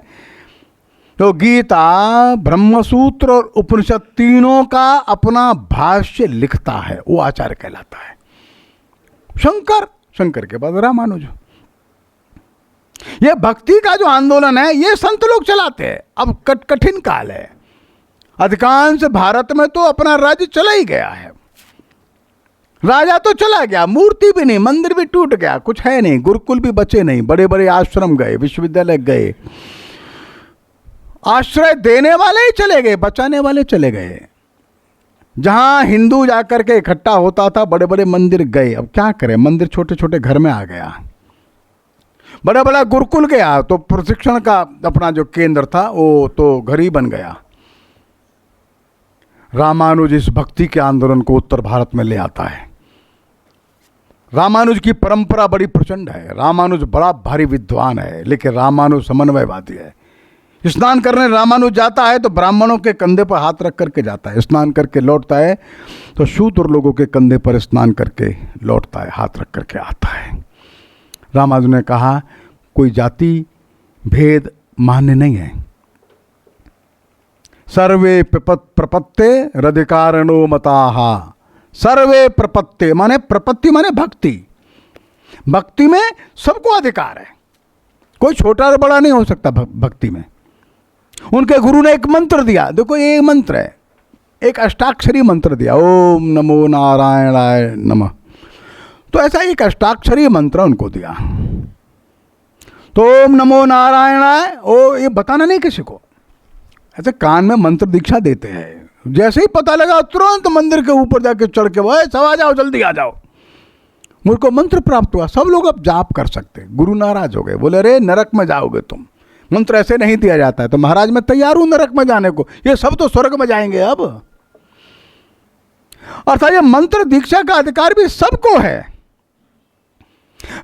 तो गीता, ब्रह्मसूत्र और उपनिषद तीनों का अपना भाष्य लिखता है, वो आचार्य कहलाता है। शंकर के बाद रामानुज। ये भक्ति का जो आंदोलन है ये संत लोग चलाते हैं। अब कठिन काल है, अधिकांश भारत में तो अपना राज्य चला ही गया है। राजा तो चला गया, मूर्ति भी नहीं, मंदिर भी टूट गया, कुछ है नहीं, गुरुकुल भी बचे नहीं, बड़े बड़े आश्रम गए, विश्वविद्यालय गए, आश्रय देने वाले ही चले गए, बचाने वाले चले गए। जहां हिंदू जाकर के इकट्ठा होता था बड़े बड़े मंदिर गए। अब क्या करें, मंदिर छोटे छोटे घर में आ गया। बड़ा बड़ा गुरुकुल गया तो प्रशिक्षण का अपना जो केंद्र था वो तो घर ही बन गया। रामानुज इस भक्ति के आंदोलन को उत्तर भारत में ले आता है। रामानुज की परंपरा बड़ी प्रचंड है। रामानुज बड़ा भारी विद्वान है, लेकिन रामानुज समन्वयवादी है। स्नान करने रामानुज जाता है तो ब्राह्मणों के कंधे पर हाथ रख करके जाता है। स्नान करके लौटता है तो शूद्र लोगों के कंधे पर स्नान करके लौटता है, हाथ रख करके आता है। रामानुज ने कहा कोई जाति भेद मान्य नहीं है। सर्वे प्रपत्ते रधिकारणो मताहा। सर्वे प्रपत्ते माने, प्रपत्ति माने भक्ति। भक्ति में सबको अधिकार है, कोई छोटा और बड़ा नहीं हो सकता भक्ति में। उनके गुरु ने एक मंत्र दिया, देखो ये मंत्र है, एक अष्टाक्षरी मंत्र दिया, ओम नमो नारायणाय नमः। तो ऐसा एक अष्टाक्षरी मंत्र उनको दिया। तो ओम नमो नारायणाय, ओ ये बताना नहीं किसी को, ऐसे कान में मंत्र दीक्षा देते हैं। जैसे ही पता लगा तुरंत मंदिर के ऊपर जाके चढ़ के वो सब आ जाओ, जल्दी आ जाओ, मुझको मंत्र प्राप्त हुआ। सब लोग अब जाप कर सकते। गुरु नाराज हो गए, बोले अरे नरक में जाओगे तुम, मंत्र ऐसे नहीं दिया जाता है। तो महाराज मैं तैयार हूं नरक में जाने को, ये सब तो स्वर्ग में जाएंगे अब। अर्थात ये मंत्र दीक्षा का अधिकार भी सबको है।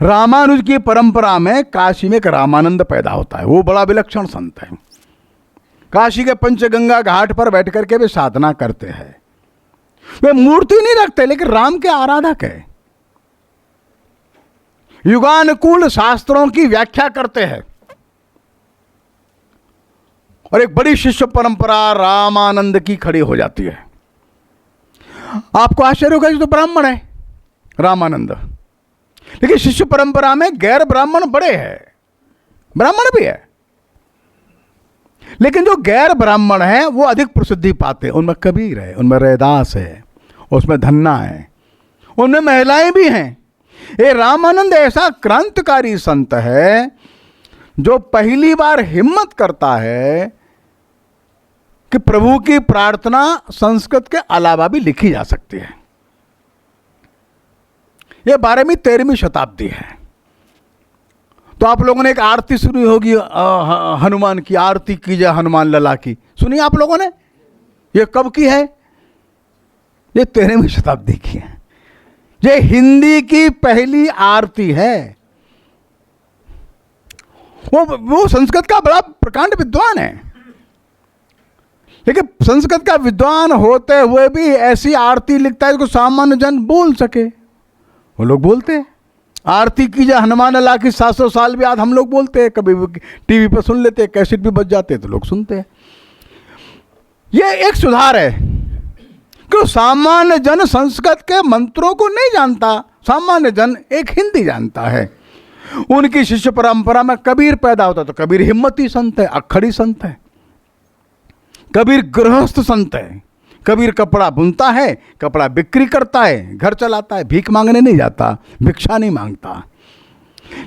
रामानुज की परंपरा में काशी में एक रामानंद पैदा होता है, वो बड़ा विलक्षण संत है। काशी के पंचगंगा घाट पर बैठ करके वे साधना करते हैं। वे मूर्ति नहीं रखते, लेकिन राम के आराधक है। युगानुकूल शास्त्रों की व्याख्या करते हैं। और एक बड़ी शिष्य परंपरा रामानंद की खड़ी हो जाती है। आपको आश्चर्य होगा, तो ब्राह्मण है रामानंद, लेकिन शिष्य परंपरा में गैर ब्राह्मण बड़े हैं, ब्राह्मण भी है, लेकिन जो गैर ब्राह्मण है वो अधिक प्रसिद्धि पाते हैं। उनमें कबीर है, उनमें रैदास है, उसमें धन्ना है, उनमें महिलाएं भी हैं। ये रामानंद ऐसा क्रांतिकारी संत है जो पहली बार हिम्मत करता है कि प्रभु की प्रार्थना संस्कृत के अलावा भी लिखी जा सकती है। यह 12वीं 13वीं शताब्दी है। तो आप लोगों ने एक आरती सुनी होगी, हनुमान की आरती की जय हनुमान लला की, सुनी आप लोगों ने? ये कब की है? ये 13वीं शताब्दी की है। ये हिंदी की पहली आरती है। वो संस्कृत का बड़ा प्रकांड विद्वान है, लेकिन संस्कृत का विद्वान होते हुए भी ऐसी आरती लिखता है जिसको सामान्य जन बोल सके। वो लोग बोलते हैं आरती की जय हनुमान लला की 700 साल बाद हम लोग बोलते हैं, कभी टीवी पर सुन लेते हैं, कैसेट भी बज जाते हैं तो लोग सुनते हैं। ये एक सुधार है कि सामान्य जन संस्कृत के मंत्रों को नहीं जानता, सामान्य जन एक हिंदी जानता है। उनकी शिष्य परंपरा में कबीर पैदा होता, तो कबीर हिम्मती संत है, अक्खड़ी संत है। कबीर गृहस्थ संत है। कबीर कपड़ा बुनता है, कपड़ा बिक्री करता है, घर चलाता है, भीख मांगने नहीं जाता, भिक्षा नहीं मांगता।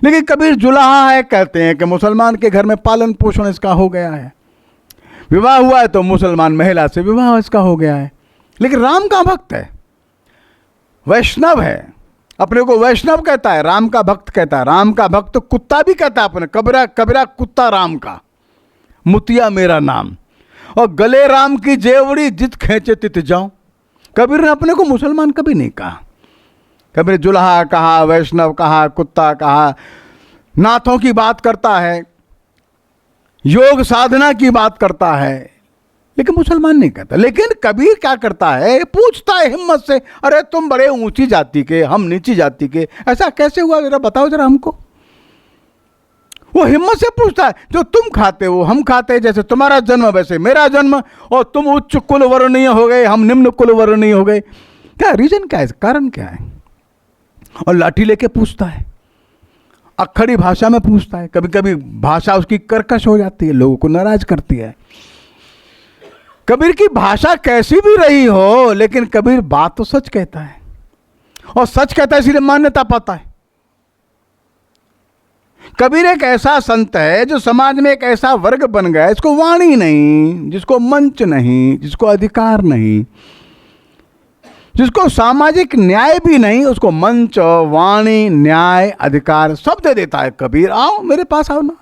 लेकिन कबीर जुलाहा है, कहते हैं कि मुसलमान के घर में पालन पोषण इसका हो गया है, विवाह हुआ है तो मुसलमान महिला से विवाह इसका हो गया है। लेकिन राम का भक्त है, वैष्णव है, अपने को वैष्णव कहता है, राम का भक्त कहता है। राम का भक्त कुत्ता भी कहता है अपने, कबीरा कबीरा कुत्ता राम का, मुतिया मेरा नाम, और गले राम की जेवड़ी जित खेचे तित जाऊं। कबीर ने अपने को मुसलमान कभी नहीं कहा। कबीर जुल्हा कहा, वैष्णव कहा, कुत्ता कहा, नाथों की बात करता है, योग साधना की बात करता है, लेकिन मुसलमान नहीं कहता। लेकिन कबीर क्या करता है, पूछता है हिम्मत से, अरे तुम बड़े ऊंची जाति के, हम नीची जाति के, ऐसा कैसे हुआ जरा बताओ जरा हमको। वो हिम्मत से पूछता है, जो तुम खाते हो हम खाते हैं, जैसे तुम्हारा जन्म वैसे मेरा जन्म, और तुम उच्च कुल वर्णीय हो गए, हम निम्न कुल वर्णीय हो गए, क्या रीजन क्या है, कारण क्या है। और लाठी लेके पूछता है, अक्खड़ी भाषा में पूछता है। कभी कभी भाषा उसकी कर्कश हो जाती है, लोगों को नाराज करती है। कबीर की भाषा कैसी भी रही हो, लेकिन कबीर बात तो सच कहता है, और सच कहता है इसलिए मान्यता पाता है। कबीर एक ऐसा संत है जो समाज में एक ऐसा वर्ग बन गया, जिसको वाणी नहीं, जिसको मंच नहीं, जिसको अधिकार नहीं, जिसको सामाजिक न्याय भी नहीं, उसको मंच, वाणी, न्याय, अधिकार सब दे देता है। कबीर आओ मेरे पास आओ ना,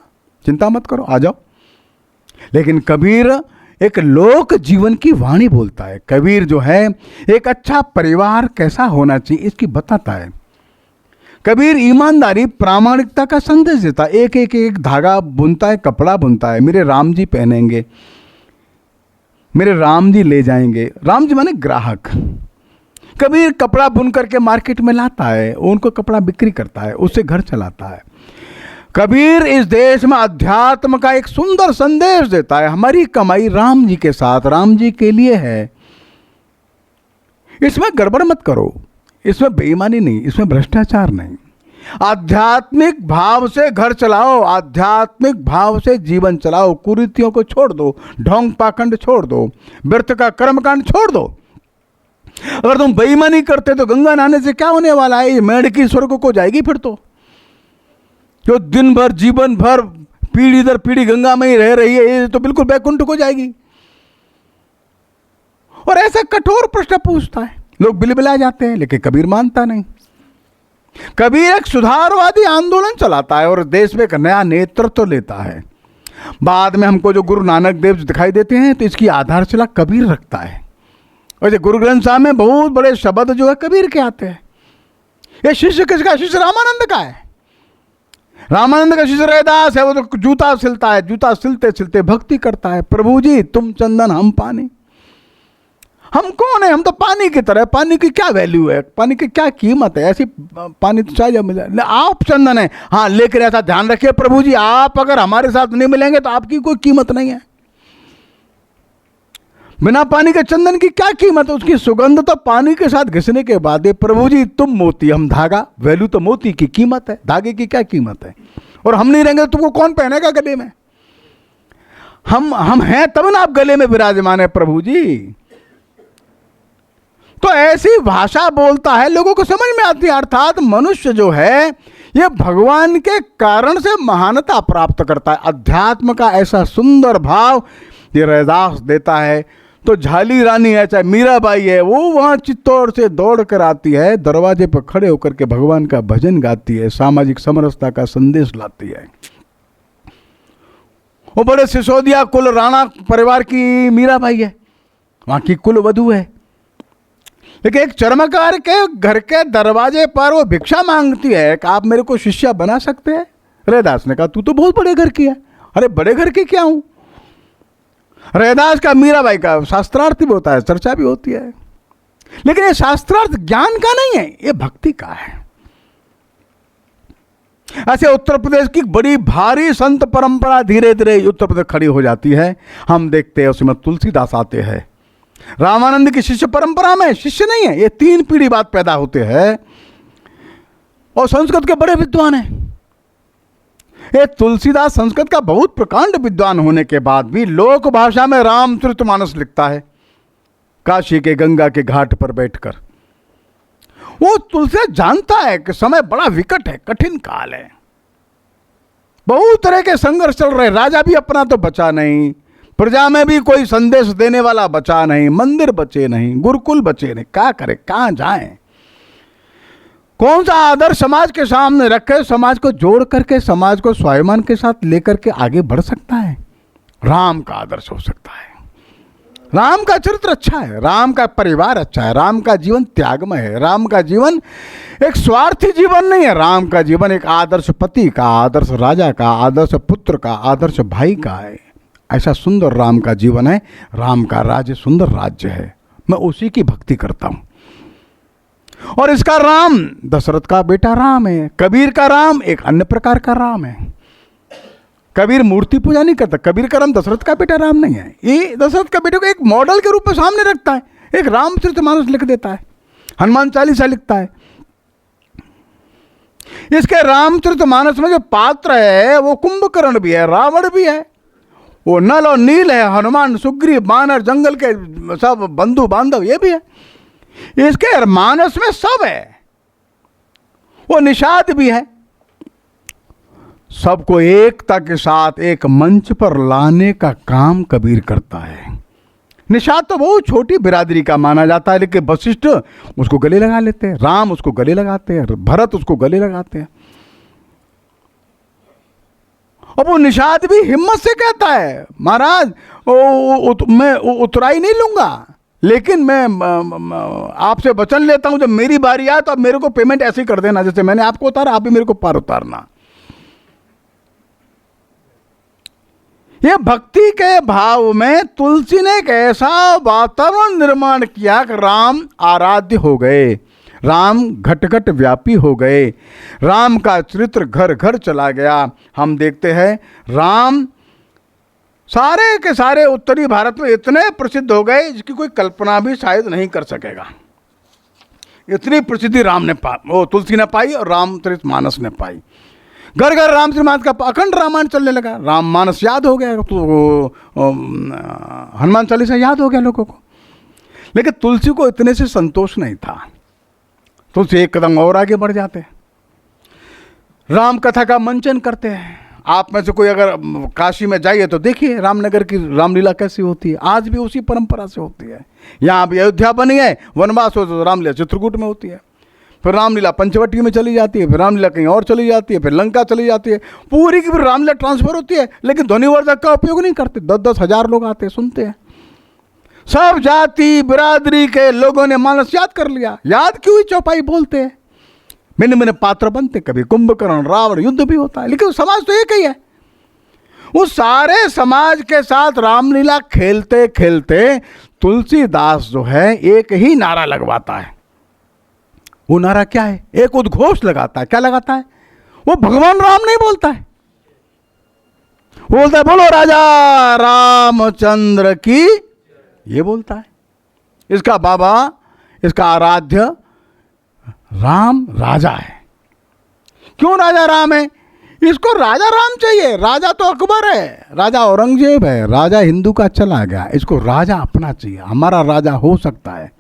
चिंता मत करो, आ जाओ। लेकिन कबीर एक लोक जीवन की वाणी बोलता है। कबीर जो है एक अच्छा परिवार कैसा होना चाहिए इसकी बताता है। कबीर ईमानदारी, प्रामाणिकता का संदेश देता है। एक एक एक धागा बुनता है, कपड़ा बुनता है, मेरे राम जी पहनेंगे, मेरे राम जी ले जाएंगे। राम जी माने ग्राहक। कबीर कपड़ा बुन करके मार्केट में लाता है, उनको कपड़ा बिक्री करता है, उससे घर चलाता है। कबीर इस देश में अध्यात्म का एक सुंदर संदेश देता है। हमारी कमाई राम जी के साथ, राम जी के लिए है, इसमें गड़बड़ मत करो, इसमें बेईमानी नहीं, इसमें भ्रष्टाचार नहीं। आध्यात्मिक भाव से घर चलाओ, आध्यात्मिक भाव से जीवन चलाओ। कुरीतियों को छोड़ दो, ढोंग पाखंड छोड़ दो, व्यर्थ का कर्मकांड छोड़ दो। अगर तुम बेईमानी करते तो गंगा नहाने से क्या होने वाला है, ये मेंढकी स्वर्ग को जाएगी। फिर तो जो दिन भर जीवन भर पीढ़ी दर पीढ़ी गंगा में ही रह रही है, ये तो बिल्कुल बैकुंठ को जाएगी। और ऐसा कठोर प्रश्न पूछता है, लोग बिलबिला जाते हैं, लेकिन कबीर मानता नहीं। कबीर एक सुधारवादी आंदोलन चलाता है और देश में एक नया नेतृत्व लेता है। बाद में हमको जो गुरु नानक देव दिखाई देते हैं, तो इसकी आधारशिला कबीर रखता है। और ये गुरु ग्रंथ साहब में बहुत बड़े शब्द जो है कबीर के आते हैं। ये शिष्य किसका? शिष्य रामानंद का है। रामानंद का शिष्य रैदास है, वो तो जूता सिलता है, जूता सिलते सिलते भक्ति करता है। प्रभु जी तुम चंदन हम पानी। हम कौन है? हम तो पानी की तरह। पानी की क्या वैल्यू है, पानी की क्या कीमत है? ऐसी पानी तो चाहिए मिले, आप चंदन है। हाँ, लेकिन ऐसा ध्यान रखिए प्रभु जी, आप अगर हमारे साथ नहीं मिलेंगे तो आपकी कोई कीमत नहीं है। बिना पानी के चंदन की क्या कीमत है? उसकी सुगंध तो पानी के साथ घिसने के बाद है। प्रभु जी तुम मोती हम धागा, वैल्यू तो मोती की कीमत है, धागे की क्या कीमत है? और हम नहीं रहेंगे तो तुमको कौन पहनेगा गले में? हम हैं तब ना आप गले में विराजमान है प्रभु जी। तो ऐसी भाषा बोलता है, लोगों को समझ में आती है। अर्थात मनुष्य जो है ये भगवान के कारण से महानता प्राप्त करता है। अध्यात्म का ऐसा सुंदर भाव ये रैदास देता है। तो झाली रानी है, चाहे मीराबाई है, वो वहाँ चित्तौड़ से दौड़ कर आती है, दरवाजे पर खड़े होकर के भगवान का भजन गाती है, सामाजिक समरसता का संदेश लाती है। वो बड़े सिसोदिया कुल राणा परिवार की मीराबाई है, वहाँ की कुल वधू है। लेकिन एक चर्मकार के घर के दरवाजे पर वो भिक्षा मांगती है कि आप मेरे को शिष्या बना सकते हैं। रैदास ने कहा तू तो बहुत बड़े घर की है। अरे बड़े घर की क्या हूं? रैदास का मीराबाई का शास्त्रार्थ भी होता है, चर्चा भी होती है, लेकिन ये शास्त्रार्थ ज्ञान का नहीं है, ये भक्ति का है। ऐसे उत्तर प्रदेश की बड़ी भारी संत परंपरा धीरे धीरे उत्तर प्रदेश खड़ी हो जाती है। हम देखते हैं उसमें तुलसीदास आते हैं। रामानंद की शिष्य परंपरा में शिष्य नहीं है, ये 3 पीढ़ी बाद पैदा होते हैं और संस्कृत के बड़े विद्वान हैं। ये तुलसीदास संस्कृत का बहुत प्रकांड विद्वान होने के बाद भी लोक भाषा में रामचरितमानस लिखता है, काशी के गंगा के घाट पर बैठकर। वो तुलसीदास जानता है कि समय बड़ा विकट है, कठिन काल है, बहुत तरह के संघर्ष चल रहे। राजा भी अपना तो बचा नहीं, प्रजा में भी कोई संदेश देने वाला बचा नहीं, मंदिर बचे नहीं, गुरुकुल बचे नहीं, क्या करे, कहां जाएं? कौन सा आदर्श समाज के सामने रखे, समाज को जोड़ करके समाज को स्वाभिमान के साथ लेकर के आगे बढ़ सकता है? राम का आदर्श हो सकता है। राम का चरित्र अच्छा है, राम का परिवार अच्छा है, राम का जीवन त्यागमय है, राम का जीवन एक स्वार्थी जीवन नहीं है, राम का जीवन एक आदर्श पति का, आदर्श राजा का, आदर्श पुत्र का, आदर्श भाई का है। ऐसा सुंदर राम का जीवन है। राम का राज्य सुंदर राज्य है, मैं उसी की भक्ति करता हूं। और इसका राम दशरथ का बेटा राम है। कबीर का राम एक अन्य प्रकार का राम है। कबीर मूर्ति पूजा नहीं करता, कबीर का राम दशरथ का बेटा राम नहीं है। ये दशरथ का बेटे को एक मॉडल के रूप में सामने रखता है, एक रामचरितमानस लिख देता है, हनुमान चालीसा लिखता है। इसके रामचरितमानस में जो पात्र है वो कुंभकर्ण भी है, रावण भी है, वो नल और नील है, हनुमान, सुग्रीव, बानर, जंगल के सब बंधु बांधव ये भी है। इसके मानस में सब है। वो निषाद भी है। सबको एकता के साथ एक मंच पर लाने का काम कबीर करता है। निषाद तो बहुत छोटी बिरादरी का माना जाता है, लेकिन वशिष्ठ उसको गले लगा लेते हैं, राम उसको गले लगाते हैं, भरत उसको गले लगाते हैं। अब वो निषाद भी हिम्मत से कहता है, महाराज मैं उतराई नहीं लूंगा, लेकिन मैं आपसे वचन लेता हूं, जब मेरी बारी आए तो आप मेरे को पेमेंट ऐसे ही कर देना, जैसे मैंने आपको उतारा आप भी मेरे को पार उतारना। ये भक्ति के भाव में तुलसी ने एक ऐसा वातावरण निर्माण किया कि राम आराध्य हो गए, राम घट घट व्यापी हो गए, राम का चरित्र घर घर चला गया। हम देखते हैं राम सारे के सारे उत्तरी भारत में इतने प्रसिद्ध हो गए जिसकी कोई कल्पना भी शायद नहीं कर सकेगा। इतनी प्रसिद्धि राम ने वो तुलसी ने पाई और रामचरितमानस ने पाई। घर घर रामचरितमानस का अखंड रामायण चलने लगा। राम मानस याद हो गया तो हनुमान चालीसा याद हो गया लोगों को। लेकिन तुलसी को इतने से संतोष नहीं था। तुलसी एक कदम और आगे बढ़ जाते हैं, राम कथा का मंचन करते हैं। आप में से कोई अगर काशी में जाइए तो देखिए रामनगर की रामलीला कैसी होती है। आज भी उसी परंपरा से होती है। यहाँ भी अयोध्या बनी है, वनवास हो तो रामलीला चित्रकूट में होती है, फिर रामलीला पंचवटी में चली जाती है, फिर रामलीला कहीं और चली जाती है, फिर लंका चली जाती है। पूरी की पूरी रामलीला ट्रांसफर होती है, लेकिन ध्वनिवर्धक का उपयोग नहीं करते। 10-10 हजार लोग आते हैं, सुनते हैं। सब जाति बिरादरी के लोगों ने मानस याद कर लिया। याद क्यों? चौपाई बोलते हैं, मैंने मैंने पात्र बनते, कभी कुंभकर्ण रावण युद्ध भी होता है, लेकिन समाज तो एक ही है। उस सारे समाज के साथ रामलीला खेलते खेलते तुलसीदास जो है एक ही नारा लगवाता है। वो नारा क्या है? एक उद्घोष लगाता है। क्या लगाता है? वो भगवान राम नहीं बोलता है, वो बोलता है बोलो राजा रामचंद्र की, ये बोलता है। इसका बाबा, इसका आराध्य राम राजा है। क्यों राजा राम है? इसको राजा राम चाहिए। राजा तो अकबर है, राजा औरंगजेब है, राजा हिंदू का चला गया, इसको राजा अपना चाहिए। हमारा राजा हो सकता है,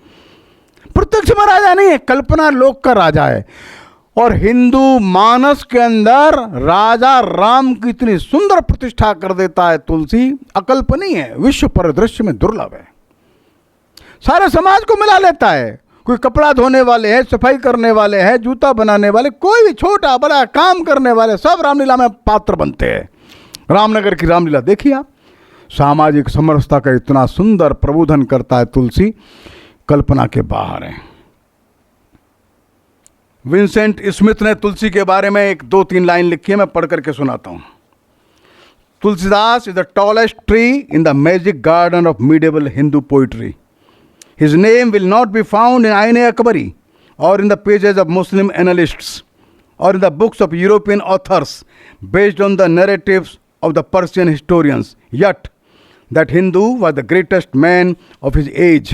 प्रत्यक्ष में राजा नहीं है, कल्पना लोक का राजा है। और हिंदू मानस के अंदर राजा राम की इतनी सुंदर प्रतिष्ठा कर देता है तुलसी, अकल्पनीय है, विश्व परिदृश्य में दुर्लभ है। सारे समाज को मिला लेता है। कोई कपड़ा धोने वाले हैं, सफाई करने वाले हैं, जूता बनाने वाले, कोई भी छोटा बड़ा काम करने वाले, सब रामलीला में पात्र बनते हैं। रामनगर की रामलीला देखिए आप, सामाजिक समरसता का इतना सुंदर प्रबोधन करता है तुलसी, कल्पना के बाहर है। विंसेंट स्मिथ ने तुलसी के बारे में एक 2-3 लाइन लिखी है, मैं पढ़ करके सुनाता हूं। Tulsidas is the tallest tree in the magic garden of medieval Hindu poetry. His name will not be found in Ain Akbari or in the pages of Muslim annalists or in the books of European authors based on the narratives of the Persian historians. Yet, that Hindu was the greatest man of his age.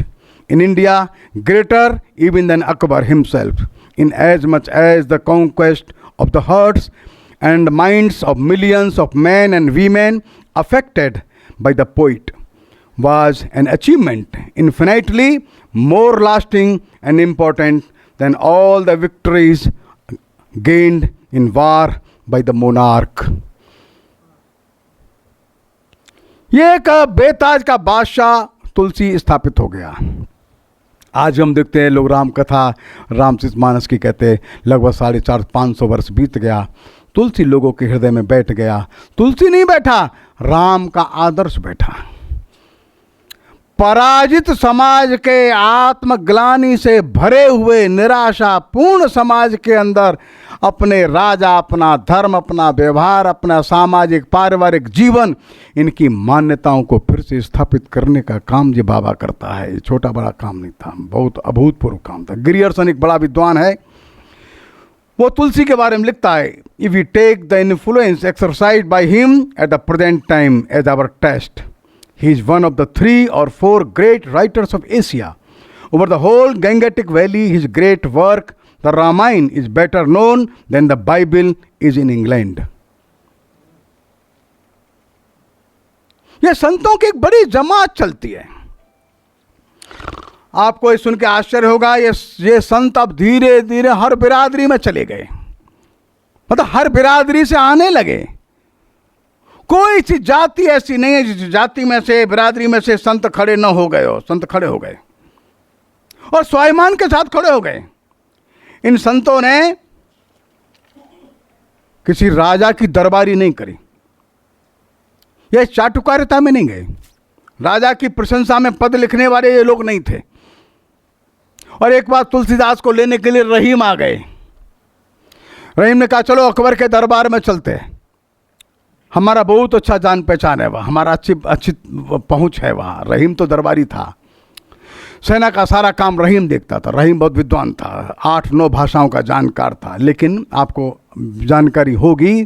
In India, greater even than Akbar himself, in as much as the conquest of the hearts and minds of millions of men and women affected by the poet was an achievement infinitely more lasting and important than all the victories gained in war by the monarch. ये एक बेताज का बादशाह तुलसी स्थापित हो गया। आज हम देखते हैं लोग राम कथा, रामचरितमानस की कहते, लगभग 450-500 वर्ष बीत गया, तुलसी लोगों के हृदय में बैठ गया। तुलसी नहीं बैठा, राम का आदर्श बैठा। पराजित समाज के आत्मग्लानि से भरे हुए निराशा पूर्ण समाज के अंदर अपने राजा, अपना धर्म, अपना व्यवहार, अपना सामाजिक पारिवारिक जीवन, इनकी मान्यताओं को फिर से स्थापित करने का काम ये बाबा करता है। ये छोटा बड़ा काम नहीं था, बहुत अभूतपूर्व काम था। ग्रियर्सन एक बड़ा विद्वान है, वो तुलसी के बारे में लिखता है, if we take the influence exercised by him at the present time as our test, he is one of the 3 or 4 great writers of Asia. Over the whole Gangetic Valley, his great work, the Ramayana, is better known than the Bible is in England. ये संतों की एक बड़ी जमात चलती है। आपको ये सुन के आश्चर्य होगा, ये संत अब धीरे धीरे हर बिरादरी में चले गए, मतलब हर बिरादरी से आने लगे। कोई सी जाति ऐसी नहीं है जिस जाति में से, बिरादरी में से संत खड़े न हो गए हो। संत खड़े हो गए और स्वाभिमान के साथ खड़े हो गए। इन संतों ने किसी राजा की दरबारी नहीं करी, ये चाटुकारिता में नहीं गए, राजा की प्रशंसा में पद लिखने वाले ये लोग नहीं थे। और एक बार तुलसीदास को लेने के लिए रहीम आ गए। रहीम ने कहा चलो अकबर के दरबार में चलते हैं, हमारा बहुत अच्छा जान पहचान है वहाँ, हमारा अच्छी पहुँच है वहाँ। रहीम तो दरबारी था, सेना का सारा काम रहीम देखता था। रहीम बहुत विद्वान था, 8-9 भाषाओं का जानकार था। लेकिन आपको जानकारी होगी,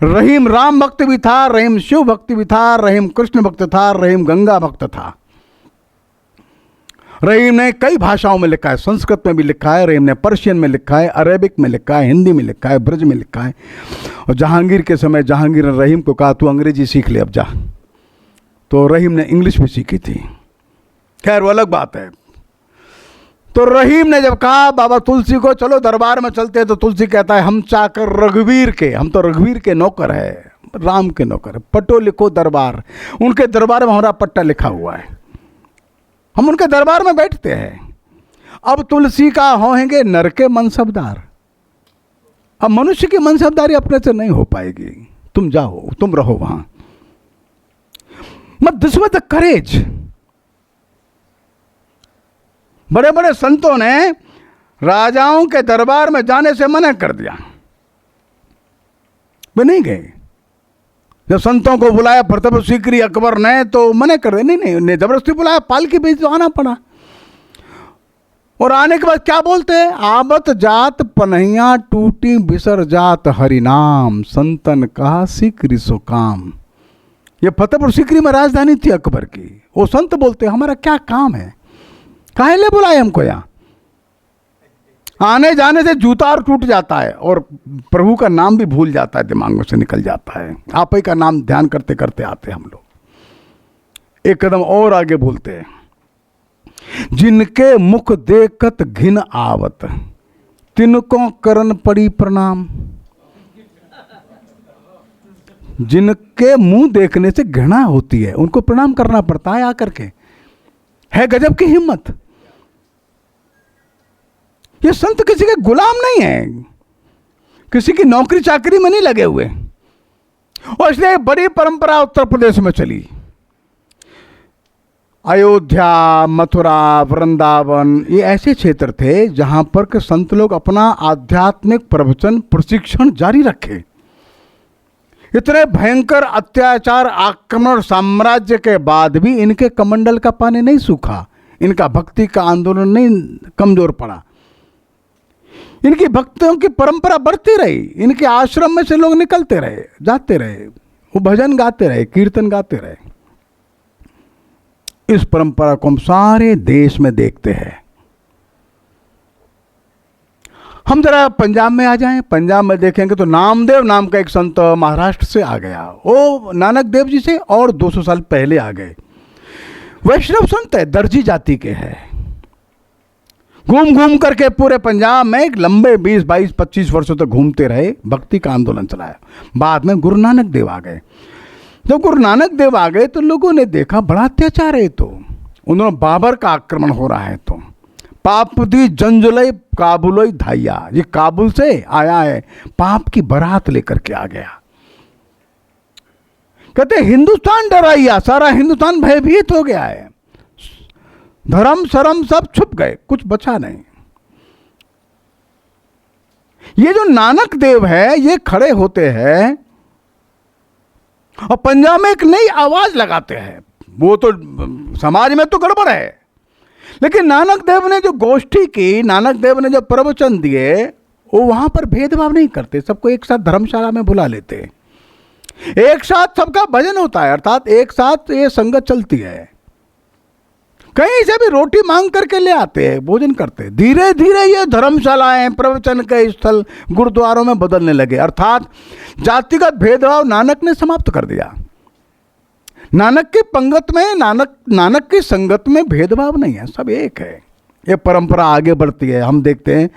रहीम राम भक्त भी था, रहीम शिव भक्त भी था, रहीम कृष्ण भक्त था, रहीम गंगा भक्त था। रहीम ने कई भाषाओं में लिखा है, संस्कृत में भी लिखा है, रहीम ने पर्शियन में लिखा है, अरेबिक में लिखा है, हिंदी में लिखा है, ब्रज में लिखा है। और जहांगीर के समय जहांगीर ने रहीम को कहा तू अंग्रेजी सीख ले अब जा, तो रहीम ने इंग्लिश भी सीखी थी। खैर वो अलग बात है। तो रहीम ने जब कहा बाबा तुलसी को चलो दरबार में चलते हैं, तो तुलसी कहता है हम चाकर रघुवीर के, हम तो रघुवीर के नौकर है, राम के नौकर है, पट्टो लिखो दरबार। उनके दरबार में हमारा पट्टा लिखा हुआ है, हम उनके दरबार में बैठते हैं। अब तुलसी का होंगे नर के मनसबदार। अब मनुष्य की मनसबदारी अपने से नहीं हो पाएगी, तुम जाओ, तुम रहो वहां। मत दिस वाज द करेज। बड़े बड़े संतों ने राजाओं के दरबार में जाने से मना कर दिया, वे नहीं गए। जब संतों को बुलाया प्रताप सीकरी अकबर ने तो मना कर दिया, नहीं जबरदस्ती बुलाया, पालकी भेज तो आना पड़ा। और आने के बाद क्या बोलते हैं, आबत जात पनहिया टूटी बिसर जात हरिनाम, संतन कहा सीकरी सो काम। ये फतेहपुर सीकरी में राजधानी थी अकबर की। वो संत बोलते हमारा क्या काम है, काहे ले बुलाए हमको यहाँ। आने जाने से जूता और टूट जाता है और प्रभु का नाम भी भूल जाता है, दिमाग में से निकल जाता है। आप ही का नाम ध्यान करते करते आते हम लोग। एक कदम और आगे बोलते हैं, जिनके मुख देखत घिन आवत, तिनको करन पड़ी प्रणाम। जिनके मुंह देखने से घृणा होती है उनको प्रणाम करना पड़ता है आकर के। है गजब की हिम्मत। ये संत किसी के गुलाम नहीं है, किसी की नौकरी चाकरी में नहीं लगे हुए। और इसलिए बड़ी परंपरा उत्तर प्रदेश में चली। अयोध्या, मथुरा, वृंदावन, ये ऐसे क्षेत्र थे जहां पर के संत लोग अपना आध्यात्मिक प्रवचन प्रशिक्षण जारी रखे। इतने भयंकर अत्याचार, आक्रमण, साम्राज्य के बाद भी इनके कमंडल का पानी नहीं सूखा, इनका भक्ति का आंदोलन नहीं कमजोर पड़ा। इनकी भक्तों की परंपरा बढ़ती रही। इनके आश्रम में से लोग निकलते रहे, जाते रहे, वो भजन गाते रहे, कीर्तन गाते रहे। इस परंपरा को हम सारे देश में देखते हैं। हम जरा पंजाब में आ जाएं। पंजाब में देखेंगे तो नामदेव नाम का एक संत महाराष्ट्र से आ गया। वो नानक देव जी से और 200 साल पहले आ गए। वैष्णव संत है, दर्जी जाति के हैं। घूम घूम करके पूरे पंजाब में एक लंबे 20, 22, 25 वर्षों तक घूमते रहे, भक्ति का आंदोलन चलाया। बाद में गुरु नानक देव आ गए। जब गुरु नानक देव आ गए तो लोगों ने देखा बड़ा अत्याचार है। तो उन्होंने बाबर का आक्रमण हो रहा है, तो पाप दी जंजुलई काबुलई धाइया, ये काबुल से आया है, पाप की बारात लेकर के आ गया। कहते हिंदुस्तान डराइया, सारा हिंदुस्तान भयभीत हो गया है। धर्म शर्म सब छुप गए, कुछ बचा नहीं। ये जो नानक देव है ये खड़े होते हैं और पंजाब में एक नई आवाज लगाते हैं। वो तो समाज में तो गड़बड़ है, लेकिन नानक देव ने जो गोष्ठी की, नानक देव ने जो प्रवचन दिए, वो वहां पर भेदभाव नहीं करते, सबको एक साथ धर्मशाला में बुला लेते, एक साथ सबका भजन होता है, अर्थात एक साथ ये संगत चलती है। कहीं से भी रोटी मांग करके ले आते हैं, भोजन करते। धीरे धीरे ये धर्मशालाएं, प्रवचन के स्थल गुरुद्वारों में बदलने लगे। अर्थात जातिगत भेदभाव नानक ने समाप्त कर दिया। नानक की पंगत में, नानक की संगत में भेदभाव नहीं है, सब एक है। ये परंपरा आगे बढ़ती है। हम देखते हैं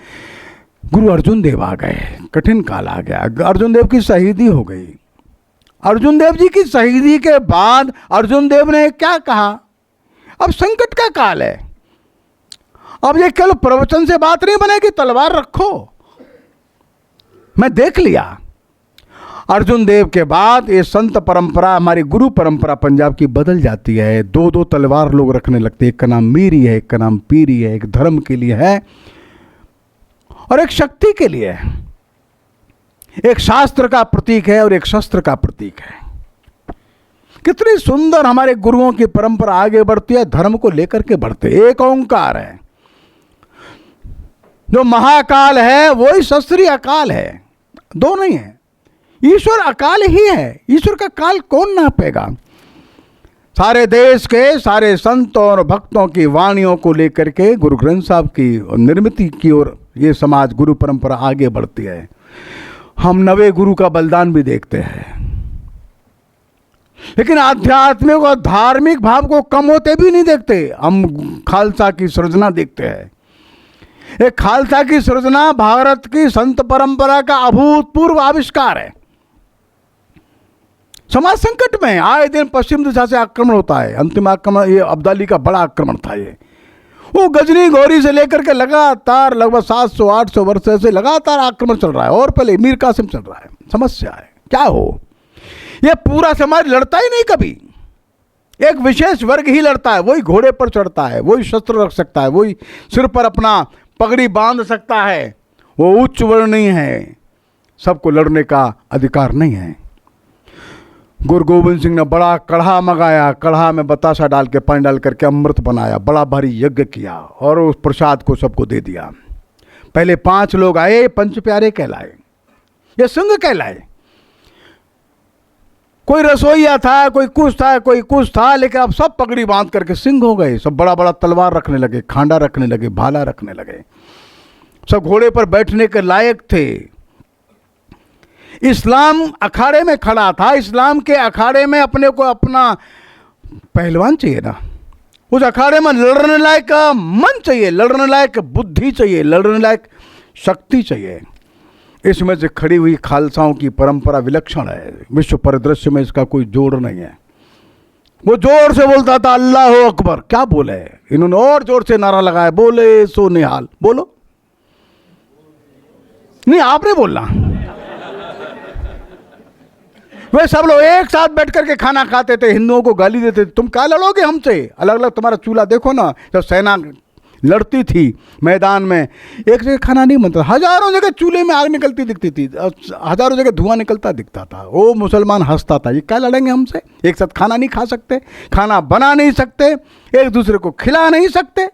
गुरु अर्जुन देव आ गए, कठिन काल आ गया, अर्जुन देव की शहीदी हो गई। अर्जुन देव जी की शहीदी के बाद अर्जुन देव ने क्या कहा, अब संकट का काल है, अब ये केवल प्रवचन से बात नहीं बनेगी, तलवार रखो। मैं देख लिया अर्जुन देव के बाद ये संत परंपरा, हमारी गुरु परंपरा पंजाब की बदल जाती है। 2-2 तलवार लोग रखने लगते हैं। एक का नाम मीरी है, एक का नाम पीरी है, एक धर्म के लिए है और एक शक्ति के लिए है। एक शास्त्र का प्रतीक है और एक शस्त्र का प्रतीक है। कितनी सुंदर हमारे गुरुओं की परंपरा आगे बढ़ती है, धर्म को लेकर के बढ़ते। एक ओंकार है, जो महाकाल है वही शस्त्री अकाल है, दो नहीं है। ईश्वर अकाल ही है, ईश्वर का काल कौन नापेगा। सारे देश के सारे संतों और भक्तों की वाणियों को लेकर के गुरु ग्रंथ साहब की निर्मित की ओर ये समाज गुरु परंपरा आगे बढ़ती है। हम नवे गुरु का बलिदान भी देखते हैं, लेकिन आध्यात्मिक और धार्मिक भाव को कम होते भी नहीं देखते। हम खालसा की सृजना देखते हैं। एक खालसा की सृजना भारत की संत परंपरा का अभूतपूर्व आविष्कार है। समाज संकट में आए दिन पश्चिम दिशा से आक्रमण होता है। अंतिम आक्रमण ये अब्दाली का बड़ा आक्रमण था। ये वो गजनी गौरी से लेकर के लगातार लगभग 700-800 वर्ष से लगातार आक्रमण चल रहा है। और पहले मीर कासिम चल रहा है। समस्या है क्या हो, ये पूरा समाज लड़ता ही नहीं कभी, एक विशेष वर्ग ही लड़ता है। वही घोड़े पर चढ़ता है, वही शस्त्र रख सकता है, वही सिर पर अपना पगड़ी बांध सकता है, वो उच्च वर्ण नहीं है। सबको लड़ने का अधिकार नहीं है। गुरु गोविंद सिंह ने बड़ा कढ़ा मंगाया, कढ़ा में बतासा डाल के पानी डाल करके अमृत बनाया, बड़ा भारी यज्ञ किया और उस प्रसाद को सबको दे दिया। पहले 5 लोग आए, पंच प्यारे कहलाए, ये संघ कहलाए। कोई रसोईया था, कोई कुछ था, लेकिन अब सब पगड़ी बांध करके सिंह हो गए। सब बड़ा बड़ा तलवार रखने लगे, खांडा रखने लगे, भाला रखने लगे, सब घोड़े पर बैठने के लायक थे। इस्लाम अखाड़े में खड़ा था। इस्लाम के अखाड़े में अपने को अपना पहलवान चाहिए ना, उस अखाड़े में लड़ने लायक मन चाहिए, लड़ने लायक बुद्धि चाहिए, लड़ने लायक शक्ति चाहिए। इसमें से खड़ी हुई खालसाओं की परंपरा विलक्षण है, विश्व परिदृश्य में इसका कोई जोड़ नहीं है। वो जोर से बोलता था अल्लाह अकबर, क्या बोले, इन्होंने और जोर से नारा लगाया, बोले सो निहाल। बोलो, नहीं आपने बोलना। वे सब लोग एक साथ बैठ करके खाना खाते थे, हिंदुओं को गाली देते थे, तुम क्या लड़ोगे हमसे, अलग अलग तुम्हारा चूल्हा देखो ना। जब सेना लड़ती थी मैदान में, एक जगह खाना नहीं बनता, हजारों जगह चूल्हे में आग निकलती दिखती थी, हजारों जगह धुआं निकलता दिखता था। वो मुसलमान हंसता था, ये क्या लड़ेंगे हमसे, एक साथ खाना नहीं खा सकते, खाना बना नहीं सकते, एक दूसरे को खिला नहीं सकते।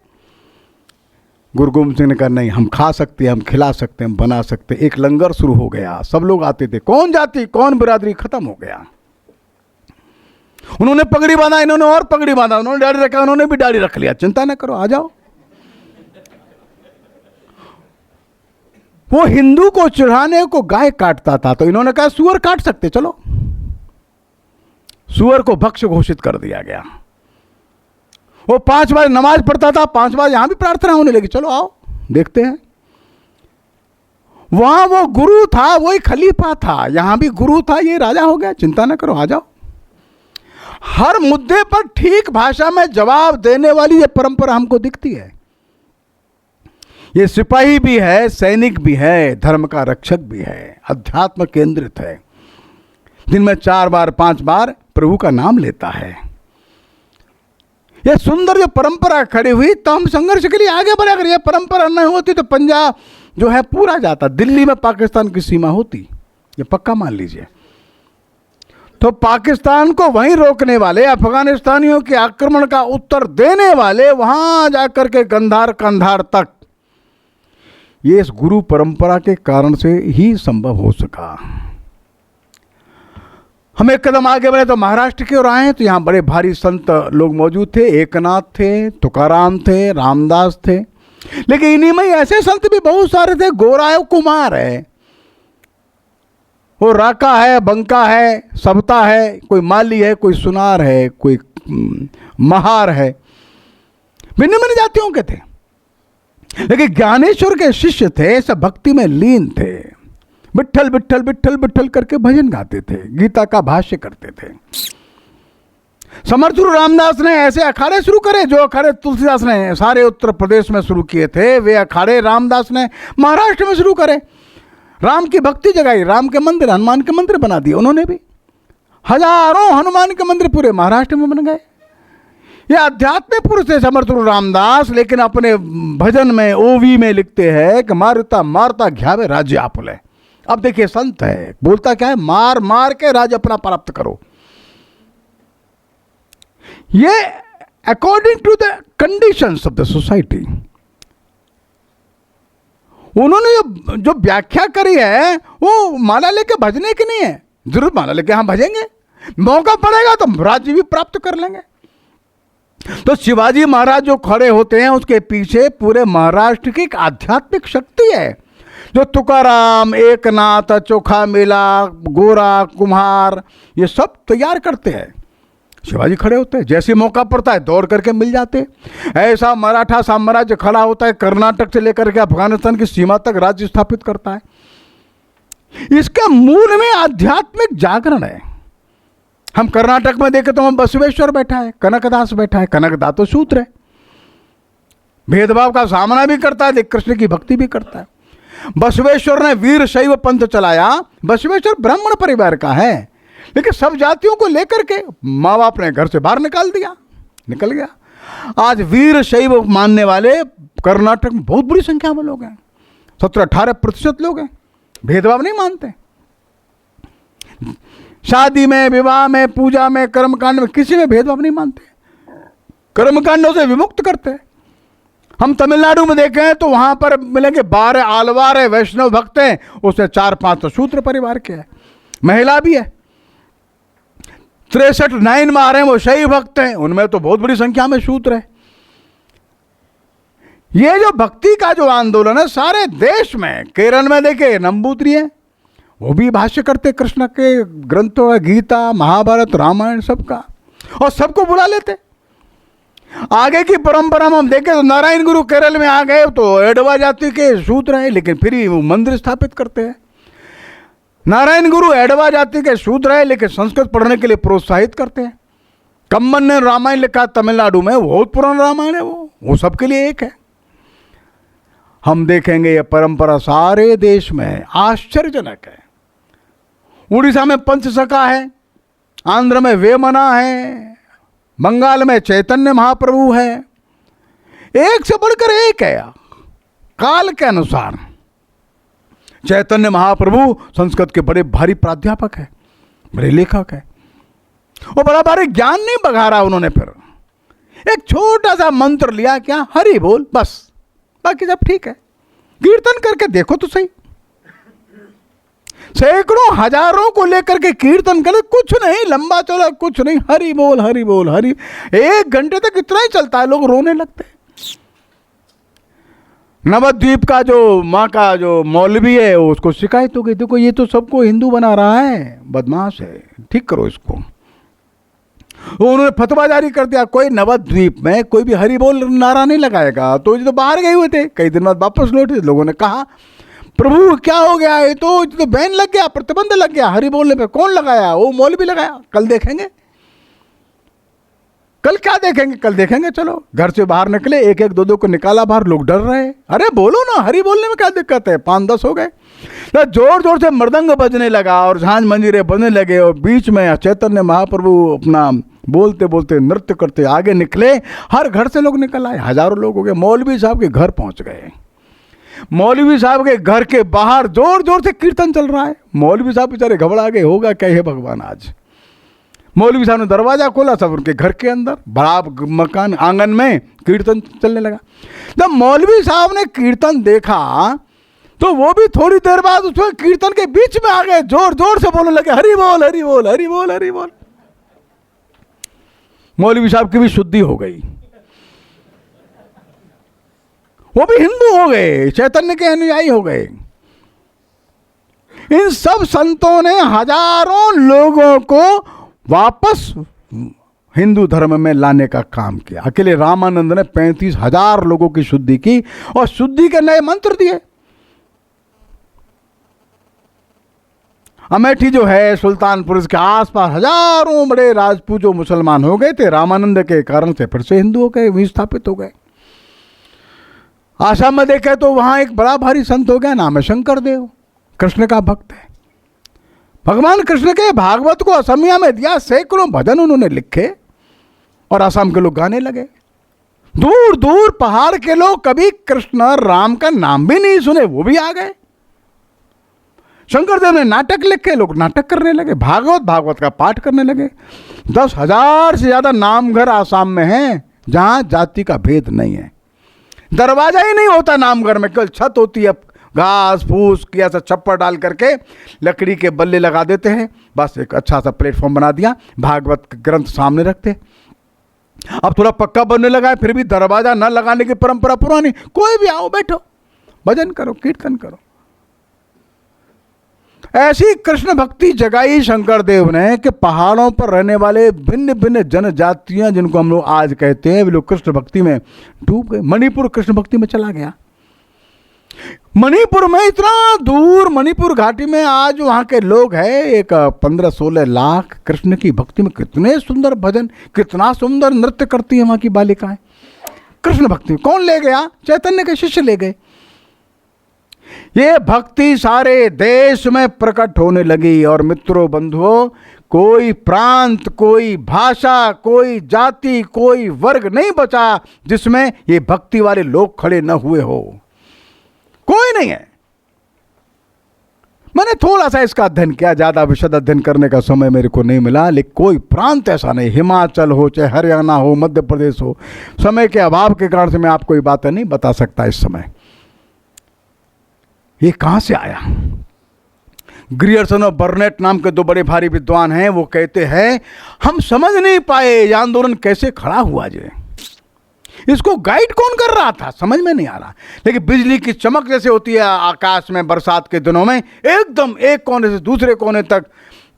गुरु गोविंद सिंह ने कहा नहीं, हम खा सकते, हम खिला सकते, हम बना सकते। एक लंगर शुरू हो गया, सब लोग आते थे, कौन जाति कौन बिरादरी खत्म हो गया। उन्होंने पगड़ी बांधा, इन्होंने और पगड़ी बांधा, उन्होंने दाढ़ी रखा, उन्होंने भी दाढ़ी रख लिया, चिंता न करो आ जाओ। वो हिंदू को चिढ़ाने को गाय काटता था, तो इन्होंने कहा सुअर काट सकते, चलो सुअर को भक्ष्य घोषित कर दिया गया। वो 5 बार नमाज पढ़ता था, 5 बार यहां भी प्रार्थना होने लगी, चलो आओ देखते हैं। वहां वो गुरु था, वही खलीफा था, यहां भी गुरु था, ये राजा हो गया, चिंता ना करो आ जाओ। हर मुद्दे पर ठीक भाषा में जवाब देने वाली ये परंपरा हमको दिखती है। ये सिपाही भी है, सैनिक भी है, धर्म का रक्षक भी है, अध्यात्म केंद्रित है, दिन में 4 बार 5 बार प्रभु का नाम लेता है। यह सुंदर जो परंपरा खड़ी हुई, तो हम संघर्ष के लिए आगे बढ़े। अगर यह परंपरा न होती तो पंजाब जो है पूरा जाता, दिल्ली में पाकिस्तान की सीमा होती, ये पक्का मान लीजिए। तो पाकिस्तान को वहीं रोकने वाले, अफगानिस्तानियों के आक्रमण का उत्तर देने वाले, वहां जाकर के गंधार कंधार तक, ये इस गुरु परंपरा के कारण से ही संभव हो सका। हम एक कदम आगे बढ़े तो महाराष्ट्र की ओर आए, तो यहाँ बड़े भारी संत लोग मौजूद थे, एकनाथ थे, तुकाराम थे, रामदास थे, लेकिन इन्हीं में ऐसे संत भी बहुत सारे थे। गोराय कुमार है, वो राका है, बंका है, सबता है, कोई माली है, कोई सुनार है, कोई महार है, भिन्न भिन्न जातियों के थे, लेकिन ज्ञानेश्वर के शिष्य थे, सब भक्ति में लीन थे, विट्ठल विट्ठल विट्ठल विट्ठल करके भजन गाते थे, गीता का भाष्य करते थे। समर्थ गुरु रामदास ने ऐसे अखाड़े शुरू करे, जो अखाड़े तुलसीदास ने सारे उत्तर प्रदेश में शुरू किए थे, वे अखाड़े रामदास ने महाराष्ट्र में शुरू करे। राम की भक्ति जगाई, राम के मंदिर, हनुमान के मंदिर बना दिए उन्होंने भी, हजारों हनुमान के मंदिर पूरे महाराष्ट्र में बन गए। ये आध्यात्मिक पुरुष थे समर्थ गुरु रामदास, लेकिन अपने भजन में ओवी में लिखते हैं कि मारता मारता घ्यावे राज्य आपले। अब देखिए संत है, बोलता क्या है, मार मार के राज्य अपना प्राप्त करो। ये according to the conditions of the society. उन्होंने जो व्याख्या करी है वो माला लेके भजने की नहीं है, जरूर माला लेके हम भजेंगे, मौका पड़ेगा तो राज्य भी प्राप्त कर लेंगे। तो शिवाजी महाराज जो खड़े होते हैं, उसके पीछे पूरे महाराष्ट्र की एक आध्यात्मिक शक्ति है, जो तुकाराम, एकनाथ, चोखा मेला, गोरा कुम्हार, ये सब तैयार करते हैं। शिवाजी खड़े होते हैं, जैसे मौका पड़ता है दौड़ करके मिल जाते। ऐसा मराठा साम्राज्य खड़ा होता है, कर्नाटक से लेकर के अफगानिस्तान की सीमा तक राज्य स्थापित करता है। इसके मूल में आध्यात्मिक जागरण है। हम कर्नाटक में देखें तो हम बसवेश्वर बैठा है, कनकदास बैठा है, कनकदास तो शूद्र है, भेदभाव का सामना भी करता है, कृष्ण की भक्ति भी करता है। बसवेश्वर ने वीर शैव पंथ चलाया, बसवेश्वर ब्राह्मण परिवार का है, लेकिन सब जातियों को लेकर के माँ बाप ने घर से बाहर निकल गया। आज वीर शैव मानने वाले कर्नाटक में बहुत बड़ी संख्या में लोग हैं, 17-18% लोग हैं, भेदभाव नहीं मानते। शादी में, विवाह में, पूजा में, कर्मकांड में किसी में भेदभाव नहीं मानते, कर्मकांडों से विमुक्त करते। हम तमिलनाडु में देखें तो वहां पर मिलेंगे 12 आलवार है, वैष्णव भक्त हैं, उसमें 4-5 तो शूद्र परिवार के हैं, महिला भी है। 63 9 में आ रहे हैं वो शैव भक्त हैं, उनमें तो बहुत बड़ी संख्या में शूद्र है। ये जो भक्ति का जो आंदोलन है सारे देश में, केरल में देखे नंबूद्री है, वो भी भाष्य करते कृष्ण के ग्रंथों, गीता, महाभारत, रामायण सबका, और सबको बुला लेते। आगे की परंपरा में हम देखें तो नारायण गुरु केरल में आ गए तो एडवा जाति के शूद्र हैं, लेकिन फिर भी वो मंदिर स्थापित करते हैं। नारायण गुरु एडवा जाति के शूद्र है, लेकिन संस्कृत पढ़ने के लिए प्रोत्साहित करते हैं। कम्मन ने रामायण लिखा तमिलनाडु में, बहुत पुराना रामायण है वो सबके लिए एक है। हम देखेंगे ये परंपरा सारे देश में आश्चर्यजनक है। उड़ीसा में पंचसखा है, आंध्र में वेमना है, बंगाल में चैतन्य महाप्रभु है, एक से बढ़कर एक है। काल के अनुसार चैतन्य महाप्रभु संस्कृत के बड़े भारी प्राध्यापक है, बड़े लेखक है, और बड़ा भारी ज्ञान नहीं बघारा उन्होंने। फिर एक छोटा सा मंत्र लिया, क्या, हरि बोल, बस, बाकी सब ठीक है। कीर्तन करके देखो तो सही, सैकड़ों हजारों को लेकर के कीर्तन करे, कुछ नहीं लंबा चौड़ा, कुछ नहीं, हरि बोल हरि बोल हरि। 1 घंटे तक इतना ही चलता है, लोग रोने लगते हैं। नवद्वीप का जो माँ का जो मौलवी है उसको शिकायत हो गई, देखो ये तो सबको हिंदू बना रहा है, बदमाश है, ठीक करो इसको। उन्होंने फतवा जारी कर दिया, कोई नवद्वीप में कोई भी हरि बोल नारा नहीं लगाएगा। तो ये तो बाहर गए हुए थे, कई दिन बाद वापस लौटे, लोगों ने कहा प्रभु क्या हो गया, ये तो बैन लग गया, प्रतिबंध लग गया हरि बोलने पे। कौन लगाया? वो मौलवी लगाया। कल देखेंगे, कल क्या देखेंगे, कल देखेंगे। चलो घर से बाहर निकले, 1-1 2-2 को निकाला बाहर, लोग डर रहे। अरे बोलो ना, हरि बोलने में क्या दिक्कत है? 5-10 हो गए। तो जोर जोर से मृदंग बजने लगा और झांझ मंजीरे बजने लगे, और बीच में चैतन्य महाप्रभु अपना बोलते बोलते नृत्य करते आगे निकले। हर घर से लोग निकल आए, हजारों लोग हो गए। मौलवी साहब के घर पहुंच गए। मौलवी साहब के घर के बाहर जोर जोर से कीर्तन चल रहा है। मौलवी साहब बेचारे घबरा गए, होगा क्या है भगवान आज। मौलवी साहब ने दरवाजा खोला, सब उनके घर के अंदर बड़ा मकान आंगन में कीर्तन चलने लगा। जब मौलवी साहब ने कीर्तन देखा तो वो भी थोड़ी देर बाद उसमें कीर्तन के बीच में आ गए, जोर जोर से बोलने लगे, हरि बोल हरि बोल हरि बोल हरि बोल। मौलवी साहब की भी शुद्धि हो गई, वो भी हिंदू हो गए, चैतन्य के अनुयायी हो गए। इन सब संतों ने हजारों लोगों को वापस हिंदू धर्म में लाने का काम किया। अकेले रामानंद ने 35,000 लोगों की शुद्धि की और शुद्धि के नए मंत्र दिए। अमेठी जो है सुल्तानपुर, इसके आसपास हजारों बड़े राजपूत जो मुसलमान हो गए थे, रामानंद के कारण से फिर से हिंदू हो गए, विस्थापित हो गए। आसाम में देखे तो वहां एक बड़ा भारी संत हो गया, नाम है शंकरदेव, कृष्ण का भक्त है। भगवान कृष्ण के भागवत को असमिया में दिया, सैकड़ों भजन उन्होंने लिखे और असम के लोग गाने लगे। दूर दूर पहाड़ के लोग कभी कृष्ण राम का नाम भी नहीं सुने, वो भी आ गए। शंकरदेव ने नाटक लिखे, लोग नाटक करने लगे, भागवत का पाठ करने लगे। 10,000 से ज्यादा नामघर आसाम में हैं जहां जाति का भेद नहीं है। दरवाजा ही नहीं होता नामघर में, केवल छत होती है, घास फूस की ऐसा छप्पर डाल करके लकड़ी के बल्ले लगा देते हैं, बस एक अच्छा सा प्लेटफॉर्म बना दिया, भागवत ग्रंथ सामने रखते। अब थोड़ा पक्का बनने लगा है, फिर भी दरवाजा न लगाने की परंपरा पुरानी। कोई भी आओ, बैठो, भजन करो, कीर्तन करो। ऐसी कृष्ण भक्ति जगाई शंकरदेव ने कि पहाड़ों पर रहने वाले भिन्न भिन्न जनजातियां, जिनको हम लोग आज कहते हैं, वे लोग कृष्ण भक्ति में डूब गए। मणिपुर कृष्ण भक्ति में चला गया। मणिपुर में इतना दूर, मणिपुर घाटी में आज वहाँ के लोग हैं एक 15-16 लाख, कृष्ण की भक्ति में कितने सुंदर भजन, कितना सुंदर नृत्य करती है वहाँ की बालिकाएं। कृष्ण भक्ति कौन ले गया? चैतन्य के शिष्य ले गए। ये भक्ति सारे देश में प्रकट होने लगी। और मित्रों बंधुओं, कोई प्रांत, कोई भाषा, कोई जाति, कोई वर्ग नहीं बचा जिसमें ये भक्ति वाले लोग खड़े न हुए हो। कोई नहीं है। मैंने थोड़ा सा इसका अध्ययन किया, ज्यादा विशद अध्ययन करने का समय मेरे को नहीं मिला, लेकिन कोई प्रांत ऐसा नहीं, हिमाचल हो चाहे हरियाणा हो, मध्य प्रदेश हो, समय के अभाव के कारण से मैं आपको ये बातें नहीं बता सकता इस समय। ये कहां से आया? ग्रियर्सन और बर्नेट नाम के 2 बड़े भारी विद्वान हैं, वो कहते हैं हम समझ नहीं पाए ये आंदोलन कैसे खड़ा हुआ जे, इसको गाइड कौन कर रहा था, समझ में नहीं आ रहा। लेकिन बिजली की चमक जैसे होती है आकाश में बरसात के दिनों में, एकदम एक कोने से दूसरे कोने तक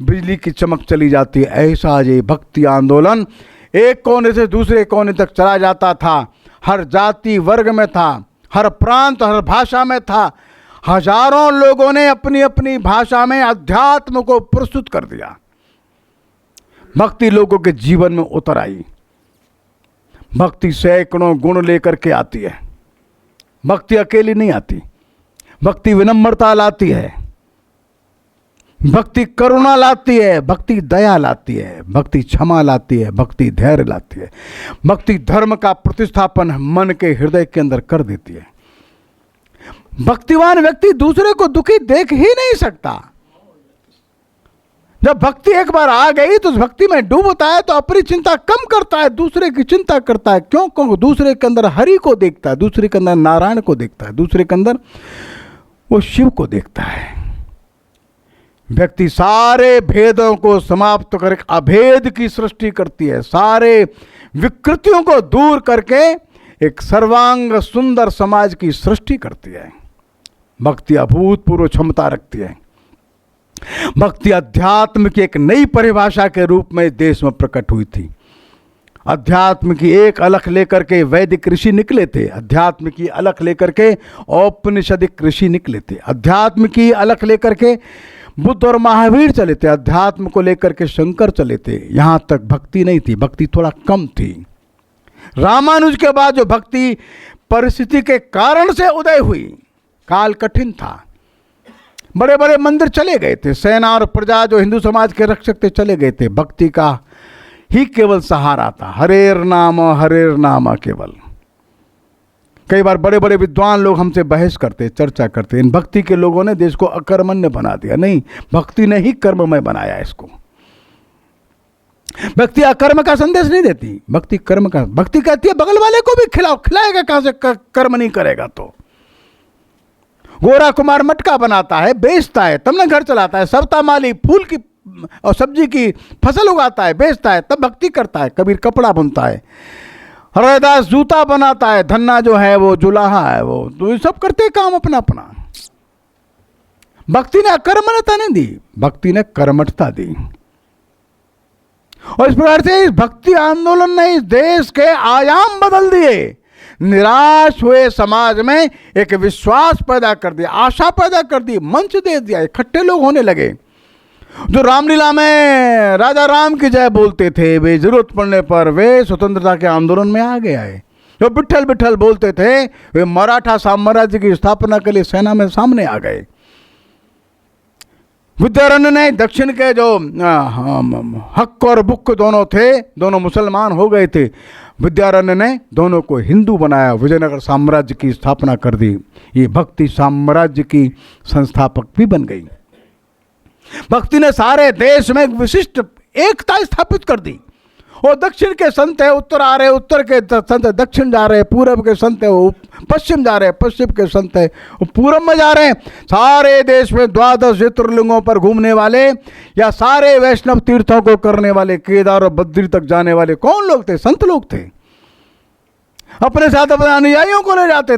बिजली की चमक चली जाती है, ऐसा ये भक्ति आंदोलन एक कोने से दूसरे कोने तक चला जाता था, हर जाति वर्ग में था, हर प्रांत हर भाषा में था। हजारों लोगों ने अपनी अपनी भाषा में अध्यात्म को प्रस्तुत कर दिया। भक्ति लोगों के जीवन में उतर आई। भक्ति सैकड़ों गुण लेकर के आती है। भक्ति अकेली नहीं आती। भक्ति विनम्रता लाती है, भक्ति करुणा लाती है, भक्ति दया लाती है, भक्ति क्षमा लाती है, भक्ति धैर्य लाती है। भक्ति धर्म का प्रतिस्थापन मन के हृदय के अंदर कर देती है। भक्तिवान व्यक्ति दूसरे को दुखी देख ही नहीं सकता। जब भक्ति एक बार आ गई तो उस भक्ति में डूबता है तो अपनी चिंता कम करता है, दूसरे की चिंता करता है। क्यों? क्योंकि दूसरे के अंदर हरि को देखता है, दूसरे के अंदर नारायण को देखता है, दूसरे के अंदर वो शिव को देखता है। व्यक्ति सारे भेदों को समाप्त करके अभेद की सृष्टि करती है। सारे विकृतियों को दूर करके एक सर्वांग सुंदर समाज की सृष्टि करती है। भक्ति अभूतपूर्व क्षमता रखती है। भक्ति अध्यात्म की एक नई परिभाषा के रूप में देश में प्रकट हुई थी। अध्यात्म की एक अलख लेकर के वैदिक ऋषि निकले थे। अध्यात्म की अलख लेकर के औपनिषदिक ऋषि निकले थे। अध्यात्म की अलख लेकर के बुद्ध और महावीर चले थे। अध्यात्म को लेकर के शंकर चले थे। यहाँ तक भक्ति नहीं थी, भक्ति थोड़ा कम थी। रामानुज के बाद जो भक्ति परिस्थिति के कारण से उदय हुई, काल कठिन था। बड़े बड़े मंदिर चले गए थे, सेना और प्रजा जो हिंदू समाज के रक्षक थे चले गए थे। भक्ति का ही केवल सहारा था। हरेर नाम केवल। कई बार बड़े बड़े विद्वान लोग हमसे बहस करते, चर्चा करते, इन भक्ति के लोगों ने देश को अकर्मण्य बना दिया। नहीं, भक्ति ने ही कर्ममय बनाया इसको। भक्ति अकर्म का संदेश नहीं देती, भक्ति कर्म का। भक्ति कहती है बगल वाले को भी खिलाओ, खिलाएगा कहां से, कर्म नहीं करेगा तो। गोरा कुमार मटका बनाता है, बेचता है, तब ना घर चलाता है। सवता माली फूल की और सब्जी की फसल उगाता है, बेचता है, तब भक्ति करता है। कबीर कपड़ा बुनता है, हरदास जूता बनाता है, धन्ना जो है वो जुलाहा है, वो तो ये सब करते काम अपना अपना। भक्ति ने अकर्मण्यता नहीं दी, भक्ति ने कर्मठता दी। और इस प्रकार से इस भक्ति आंदोलन ने इस देश के आयाम बदल दिए। निराश हुए समाज में एक विश्वास पैदा कर दिया, आशा पैदा कर दी, मंच दे दिया। इकट्ठे लोग होने लगे। जो रामलीला में राजा राम की जय बोलते थे, वे जरूरत पड़ने पर वे स्वतंत्रता के आंदोलन में आगे आए। जो विठल विठल बोलते थे, वे मराठा साम्राज्य की स्थापना के लिए सेना में सामने आ गए। विद्यारण्य ने दक्षिण के जो हक और बुक दोनों थे, दोनों मुसलमान हो गए थे। विद्यारण्य ने दोनों को हिंदू बनाया, विजयनगर साम्राज्य की स्थापना कर दी। ये भक्ति साम्राज्य की संस्थापक भी बन गई। भक्ति ने सारे देश में एक विशिष्ट एकता स्थापित कर दी। और दक्षिण के संत है उत्तर आ रहे, उत्तर के संत दक्षिण जा रहे, पूरब के संत है वो पश्चिम जा रहे, पश्चिम के संत है वो पूरब में जा रहे हैं। सारे देश में 12 ज्योतिर्लिंगों पर घूमने वाले या सारे वैष्णव तीर्थों को करने वाले, केदार और बद्री तक जाने वाले कौन लोग थे? संत लोग थे। अपने साथ अपने अनुयायियों को ले जाते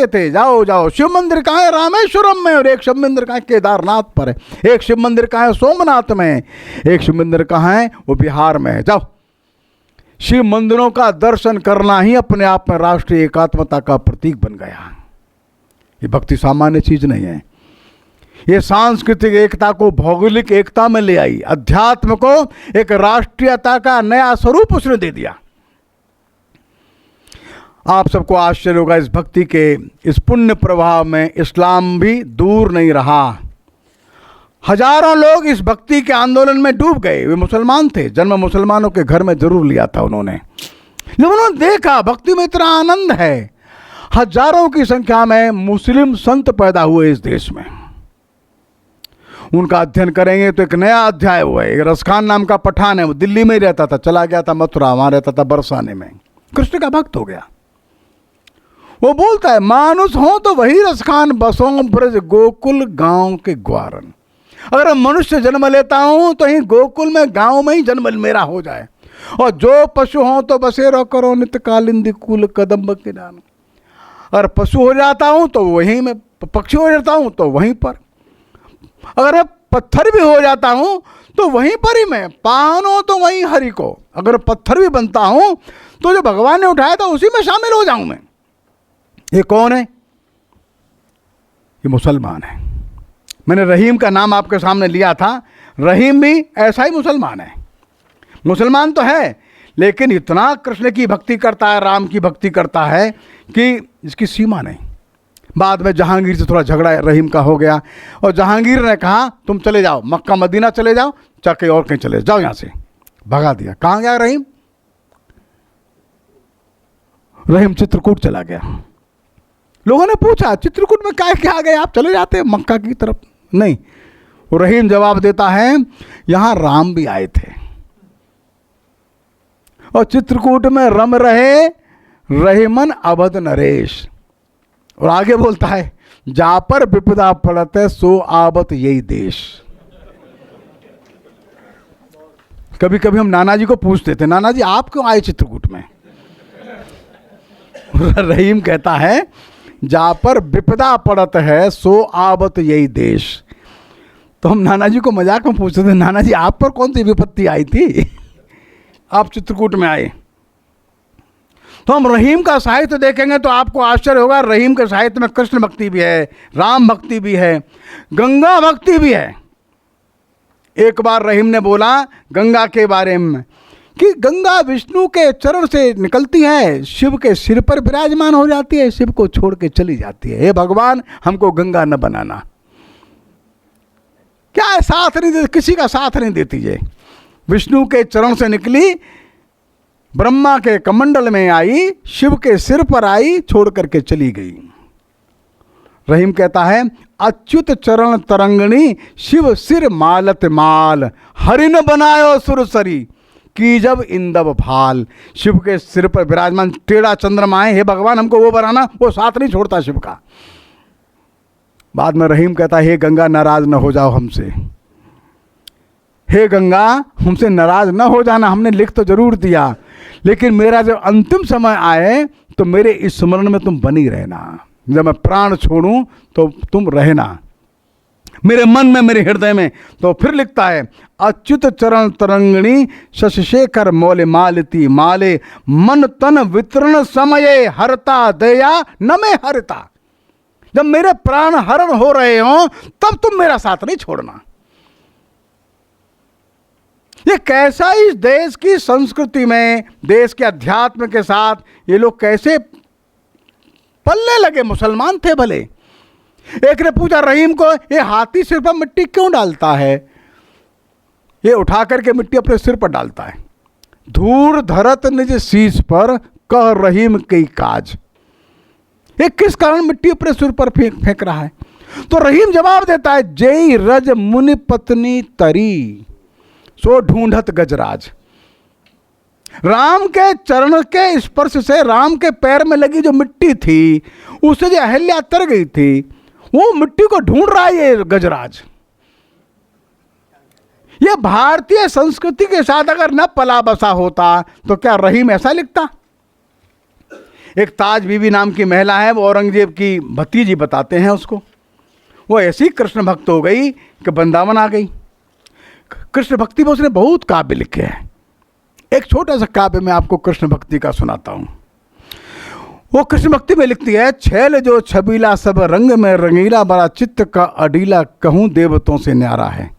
थे, जाओ जाओ। शिव मंदिर कहाँ है? रामेश्वरम में। और एक शिव मंदिर कहाँ है? केदारनाथ पर है। एक शिव मंदिर कहाँ है? सोमनाथ में है। एक शिव मंदिर कहाँ है? वो बिहार में है। जाओ। शिव मंदिरों का दर्शन करना ही अपने आप में राष्ट्रीय एकात्मता का प्रतीक बन गया। ये भक्ति सामान्य चीज नहीं है। ये सांस्कृतिक एकता को भौगोलिक एकता में ले आई। अध्यात्म को एक राष्ट्रीयता का नया स्वरूप उसने दे दिया। आप सबको आश्चर्य होगा, इस भक्ति के इस पुण्य प्रवाह में इस्लाम भी दूर नहीं रहा। हजारों लोग इस भक्ति के आंदोलन में डूब गए। वे मुसलमान थे, जन्म मुसलमानों के घर में जरूर लिया था उन्होंने। जब उन्होंने देखा भक्ति में इतना आनंद है, हजारों की संख्या में मुस्लिम संत पैदा हुए इस देश में। उनका अध्ययन करेंगे तो एक नया अध्याय हुआ है। रसखान नाम का पठान है, वो दिल्ली में ही रहता था, चला गया था मथुरा, वहां रहता था बरसाने में, कृष्ण का भक्त हो गया। वो बोलता है, मानुष हो तो वही रसखान, बसों ब्रज गोकुल गांव के ग्वारन। अगर मनुष्य जन्म लेता हूं तो ही गोकुल में, गांव में ही जन्म मेरा हो जाए। और जो पशु हो तो बसेरो करो नित्य कालिंदी कुल कदम्ब के दान। अगर पशु हो जाता हूं तो वहीं में, पक्षी हो जाता हूं तो वहीं पर। अगर मैं पत्थर भी हो जाता हूं तो वहीं पर ही मैं पानो तो वहीं हरि को, अगर पत्थर भी बनता हूं तो जो भगवान ने उठाया था उसी में शामिल हो जाऊं मैं। ये कौन है? ये मुसलमान है। मैंने रहीम का नाम आपके सामने लिया था, रहीम भी ऐसा ही मुसलमान है। मुसलमान तो है लेकिन इतना कृष्ण की भक्ति करता है, राम की भक्ति करता है कि इसकी सीमा नहीं। बाद में जहांगीर से थोड़ा झगड़ा रहीम का हो गया और जहांगीर ने कहा तुम चले जाओ, मक्का मदीना चले जाओ, चाहे कहीं और कहीं चले जाओ, यहां से भगा दिया। कहां गया रहीम? रहीम चित्रकूट चला गया। लोगों ने पूछा चित्रकूट में क्या गए, आप चले जाते मक्का की तरफ? नहीं, रहीम जवाब देता है यहां राम भी आए थे और चित्रकूट में रम रहे रहीमन अवध नरेश। और आगे बोलता है जा पर विपदा पड़त है सो आवत यही देश। कभी कभी हम नाना जी को पूछते थे, नाना जी आप क्यों आए चित्रकूट में? रहीम कहता है जा पर विपदा पड़त है सो आवत यही देश। तो हम नाना जी को मजाक में पूछते थे, नाना जी आप पर कौन सी विपत्ति आई थी, आप चित्रकूट में आए? तो हम रहीम का साहित्य देखेंगे तो आपको आश्चर्य होगा। रहीम के साहित्य में कृष्ण भक्ति भी है, राम भक्ति भी है, गंगा भक्ति भी है। एक बार रहीम ने बोला गंगा के बारे में कि गंगा विष्णु के चरण से निकलती है, शिव के सिर पर विराजमान हो जाती है, शिव को छोड़ के चली जाती है। हे भगवान हमको गंगा न बनाना। क्या है, साथ नहीं देती, किसी का साथ नहीं देती है। विष्णु के चरण से निकली, ब्रह्मा के कमंडल में आई, शिव के सिर पर आई, छोड़ करके चली गई। रहीम कहता है अच्युत चरण तरंगणी शिव सिर मालत माल, हरि न बनायो सुरसरी की जब इंदब फाल। शिव के सिर पर विराजमान टेढ़ा चंद्रमा है, हे भगवान हमको वो बनाना, वो साथ नहीं छोड़ता शिव का। बाद में रहीम कहता है हे गंगा नाराज न हो जाओ हमसे, हे गंगा हमसे नाराज न हो जाना, हमने लिख तो जरूर दिया लेकिन मेरा जब अंतिम समय आए तो मेरे इस स्मरण में तुम बनी रहना, जब मैं प्राण छोड़ूं तो तुम रहना मेरे मन में, मेरे हृदय में। तो फिर लिखता है अच्युत चरण तरंगणी शशेखर मौले मालती माले, मन तन वितरण समय हरता दया न में हरता। जब मेरे प्राण हरण हो रहे हो तब तुम मेरा साथ नहीं छोड़ना। ये कैसा इस देश की संस्कृति में, देश के अध्यात्म के साथ ये लोग कैसे पलने लगे। मुसलमान थे भले। एक ने पूछा रहीम को ये हाथी सिर पर मिट्टी क्यों डालता है? ये उठा करके मिट्टी अपने सिर पर डालता है। धूर धरत निज शीश पर कह रहीम कई काज। ये किस कारण मिट्टी अपने सिर पर फेंक रहा है? तो रहीम जवाब देता है जय रज मुनि पत्नी तरी सो ढूंढत गजराज। राम के चरण के स्पर्श से, राम के पैर में लगी जो मिट्टी थी उससे जो अहल्या तर गई थी, वो मिट्टी को ढूंढ रहा है ये गजराज। ये भारतीय संस्कृति के साथ अगर न पला बसा होता तो क्या रहीम ऐसा लिखता? एक ताज बीबी नाम की महिला है, वो औरंगजेब की भतीजी बताते हैं उसको। वो ऐसी कृष्ण भक्त हो गई कि वृंदावन आ गई। कृष्ण भक्ति में उसने बहुत काव्य लिखे हैं। एक छोटा सा काव्य मैं आपको कृष्ण भक्ति का सुनाता हूँ। वो कृष्ण भक्ति में लिखती है छैल जो छबीला सब रंग में रंगीला, बड़ा चित्त का अडीला कहूँ देवतों से न्यारा है।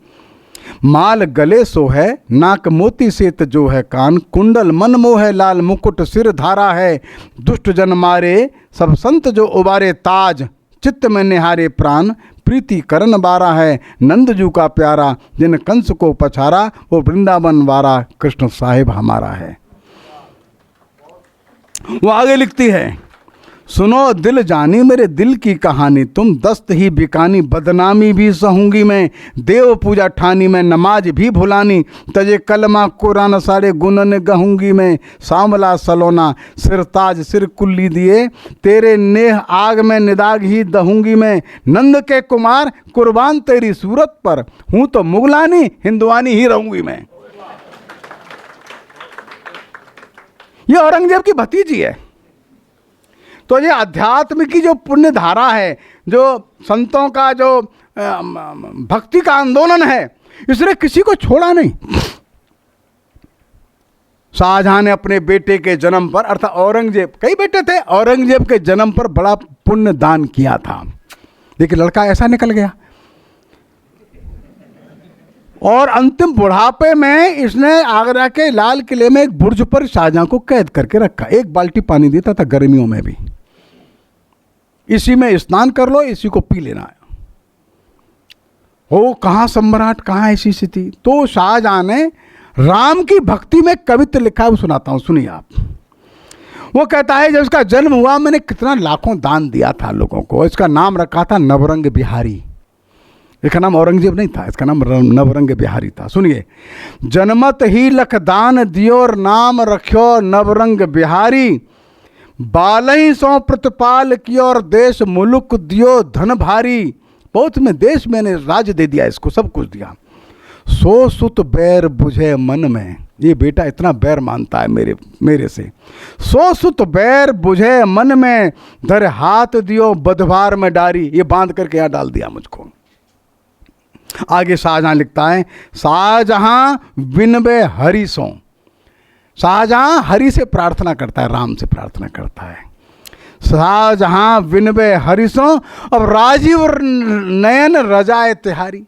माल गले सो है नाक मोती सेत जो है कान, कुंडल मन मोह है लाल मुकुट सिर धारा है। दुष्ट जन मारे सब संत जो उबारे ताज, चित्त में निहारे प्राण प्रीति करण बारा है। नंदजू का प्यारा जिन कंस को पछारा, वो वृंदावन वारा कृष्ण साहिब हमारा है। वो आगे लिखती है सुनो दिल जानी मेरे दिल की कहानी, तुम दस्त ही बिकानी बदनामी भी सहूंगी मैं। देव पूजा ठानी मैं नमाज भी भुलानी, तजे कलमा कुरान सारे गुनन गहूंगी मैं। सांवला सलोना सिर ताज सिर कुल्ली दिए, तेरे नेह आग में निदाग ही दहूंगी मैं। नंद के कुमार कुर्बान तेरी सूरत पर, हूं तो मुगलानी हिंदुआनी ही रहूंगी मैं। ये औरंगजेब की भतीजी है। तो ये अध्यात्म की जो पुण्य धारा है, जो संतों का जो भक्ति का आंदोलन है, इसने किसी को छोड़ा नहीं। शाहजहां ने अपने बेटे के जन्म पर, अर्थात औरंगजेब, कई बेटे थे, औरंगजेब के जन्म पर बड़ा पुण्य दान किया था, लेकिन लड़का ऐसा निकल गया। और अंतिम बुढ़ापे में इसने आगरा के लाल किले में एक बुर्ज पर शाहजहां को कैद करके रखा। एक बाल्टी पानी देता था गर्मियों में भी, इसी में स्नान कर लो, इसी को पी लेना है। ओ कहाँ सम्राट, कहाँ ऐसी स्थिति। तो शाहजहां ने राम की भक्ति में कवित्व लिखा है, वो सुनाता हूं, सुनिए आप। वो कहता है जब इसका जन्म हुआ मैंने कितना लाखों दान दिया था लोगों को। इसका नाम रखा था नवरंग बिहारी। इसका नाम औरंगजेब नहीं था, इसका नाम नवरंग बिहारी था। सुनिए, जन्मत ही लख दान दियो और नाम रख्यो नवरंग बिहारी, बालही सौ प्रतिपाल कियो और देश मुलुक दियो धन भारी। बहुत में देश मैंने राज्य दे दिया, इसको सब कुछ दिया। सो सुत बैर बुझे मन में, ये बेटा इतना बैर मानता है मेरे से। सो सुत बैर बुझे मन में, धर हाथ दियो बधवार में डारी। ये बांध करके यहाँ डाल दिया मुझको। आगे शाहजहां लिखता है, शाहजहां विनबे हरि सो। शाहजहां हरि से प्रार्थना करता है, राम से प्रार्थना करता है। शाहजहां विनबे हरि सो, अब राजीव नयन रजाए तिहारी।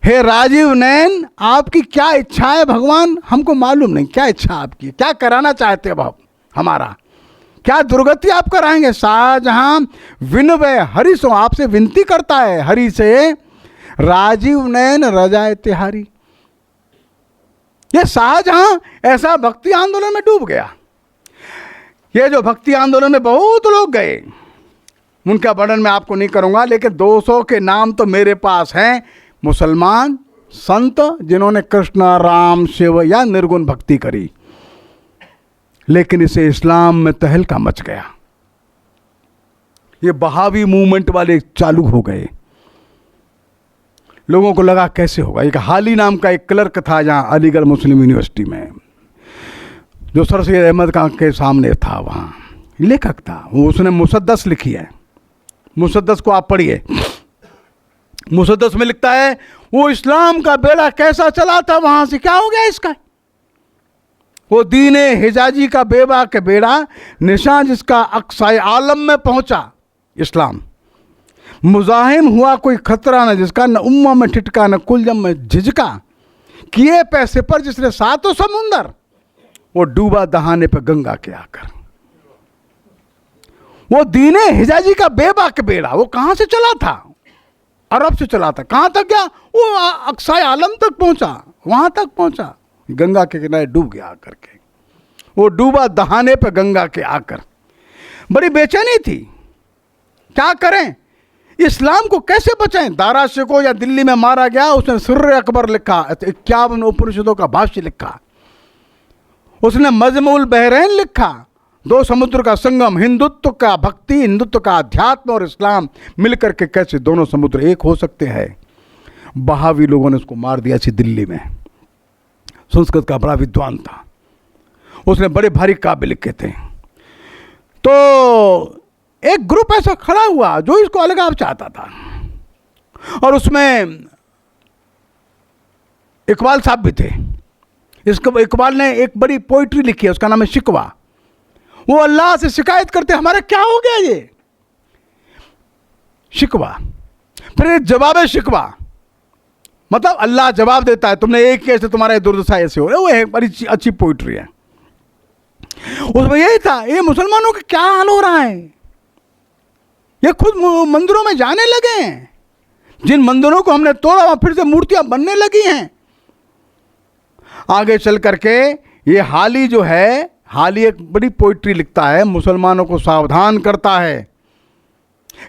हे राजीव नयन, आपकी क्या इच्छा है भगवान, हमको मालूम नहीं क्या इच्छा आपकी, क्या कराना चाहते हो आप हमारा, क्या दुर्गति आप कराएंगे। शाहजहां विनबे हरि सो, आपसे विनती करता है हरि से, राजीव नयन रजाए तिहारी। ये शाहजहां ऐसा भक्ति आंदोलन में डूब गया। ये जो भक्ति आंदोलन में बहुत लोग गए, उनका वर्णन मैं आपको नहीं करूंगा, लेकिन 200 के नाम तो मेरे पास हैं। मुसलमान संत जिन्होंने कृष्ण राम शिव या निर्गुण भक्ति करी, लेकिन इसे इस्लाम में तहलका मच गया। ये बहावी मूवमेंट वाले चालू हो गए। लोगों को लगा कैसे होगा। एक हाली नाम का एक क्लर्क था जहाँ अलीगढ़ मुस्लिम यूनिवर्सिटी में, जो सर सैयद अहमद खान के सामने था, वहाँ लेखक था वो, उसने मुसद्दस लिखी है। मुसद्दस को आप पढ़िए। मुसद्दस में लिखता है वो इस्लाम का बेड़ा कैसा चला था, वहाँ से क्या हो गया इसका। वो दीने हिजाजी का बेबा के बेड़ा निशा जिसका अक्साए आलम में पहुंचा इस्लाम। मुजाहिम हुआ कोई खतरा न जिसका, न उम्मा में ठिठका न कुलजम में झिझका। किए पैसे पर जिसने सातों समुंदर, वो डूबा दहाने पे गंगा के आकर। वो दीने हिजाजी का बेबा के बेड़ा, वो कहां से चला था, अरब से चला था। कहां तक गया, वो अक्साए आलम तक पहुंचा, वहां तक पहुंचा, गंगा के किनारे डूब गया आकर के। वो डूबा दहाने पे गंगा के आकर। बड़ी बेचैनी थी, क्या करें, इस्लाम को कैसे बचाएं। दारा शिको या दिल्ली में मारा गया, उसने सुर्र अकबर लिखा, 51 उपनिषदों का भाष्य लिखा। उसने मजमुल बहरैन लिखा, 2 समुद्र का संगम, हिंदुत्व का भक्ति, हिंदुत्व का अध्यात्म और इस्लाम मिलकर के कैसे दोनों समुद्र एक हो सकते हैं। बहावी लोगों ने उसको मार दिया थी दिल्ली में। संस्कृत का बड़ा विद्वान था, उसने बड़े भारी काव्य लिखे थे। तो एक ग्रुप ऐसा खड़ा हुआ जो इसको अलगाव चाहता था, और उसमें इकबाल साहब भी थे। इसको इकबाल ने एक बड़ी पोइट्री लिखी है, उसका नाम है शिकवा। वो अल्लाह से शिकायत करते, हमारा क्या हो गया ये शिकवा। फिर जवाब शिकवा, मतलब अल्लाह जवाब देता है, तुमने एक कैसे, तुम्हारा दुर्दशा ऐसे हो रहा है। वो एक बड़ी अच्छी पोइट्री है। उसमें यही था, ये मुसलमानों का क्या हाल हो रहा है, ये खुद मंदिरों में जाने लगे हैं। जिन मंदिरों को हमने तोड़ा वहां फिर से मूर्तियां बनने लगी हैं। आगे चल करके ये हाली जो है, हाली एक बड़ी पोइट्री लिखता है, मुसलमानों को सावधान करता है।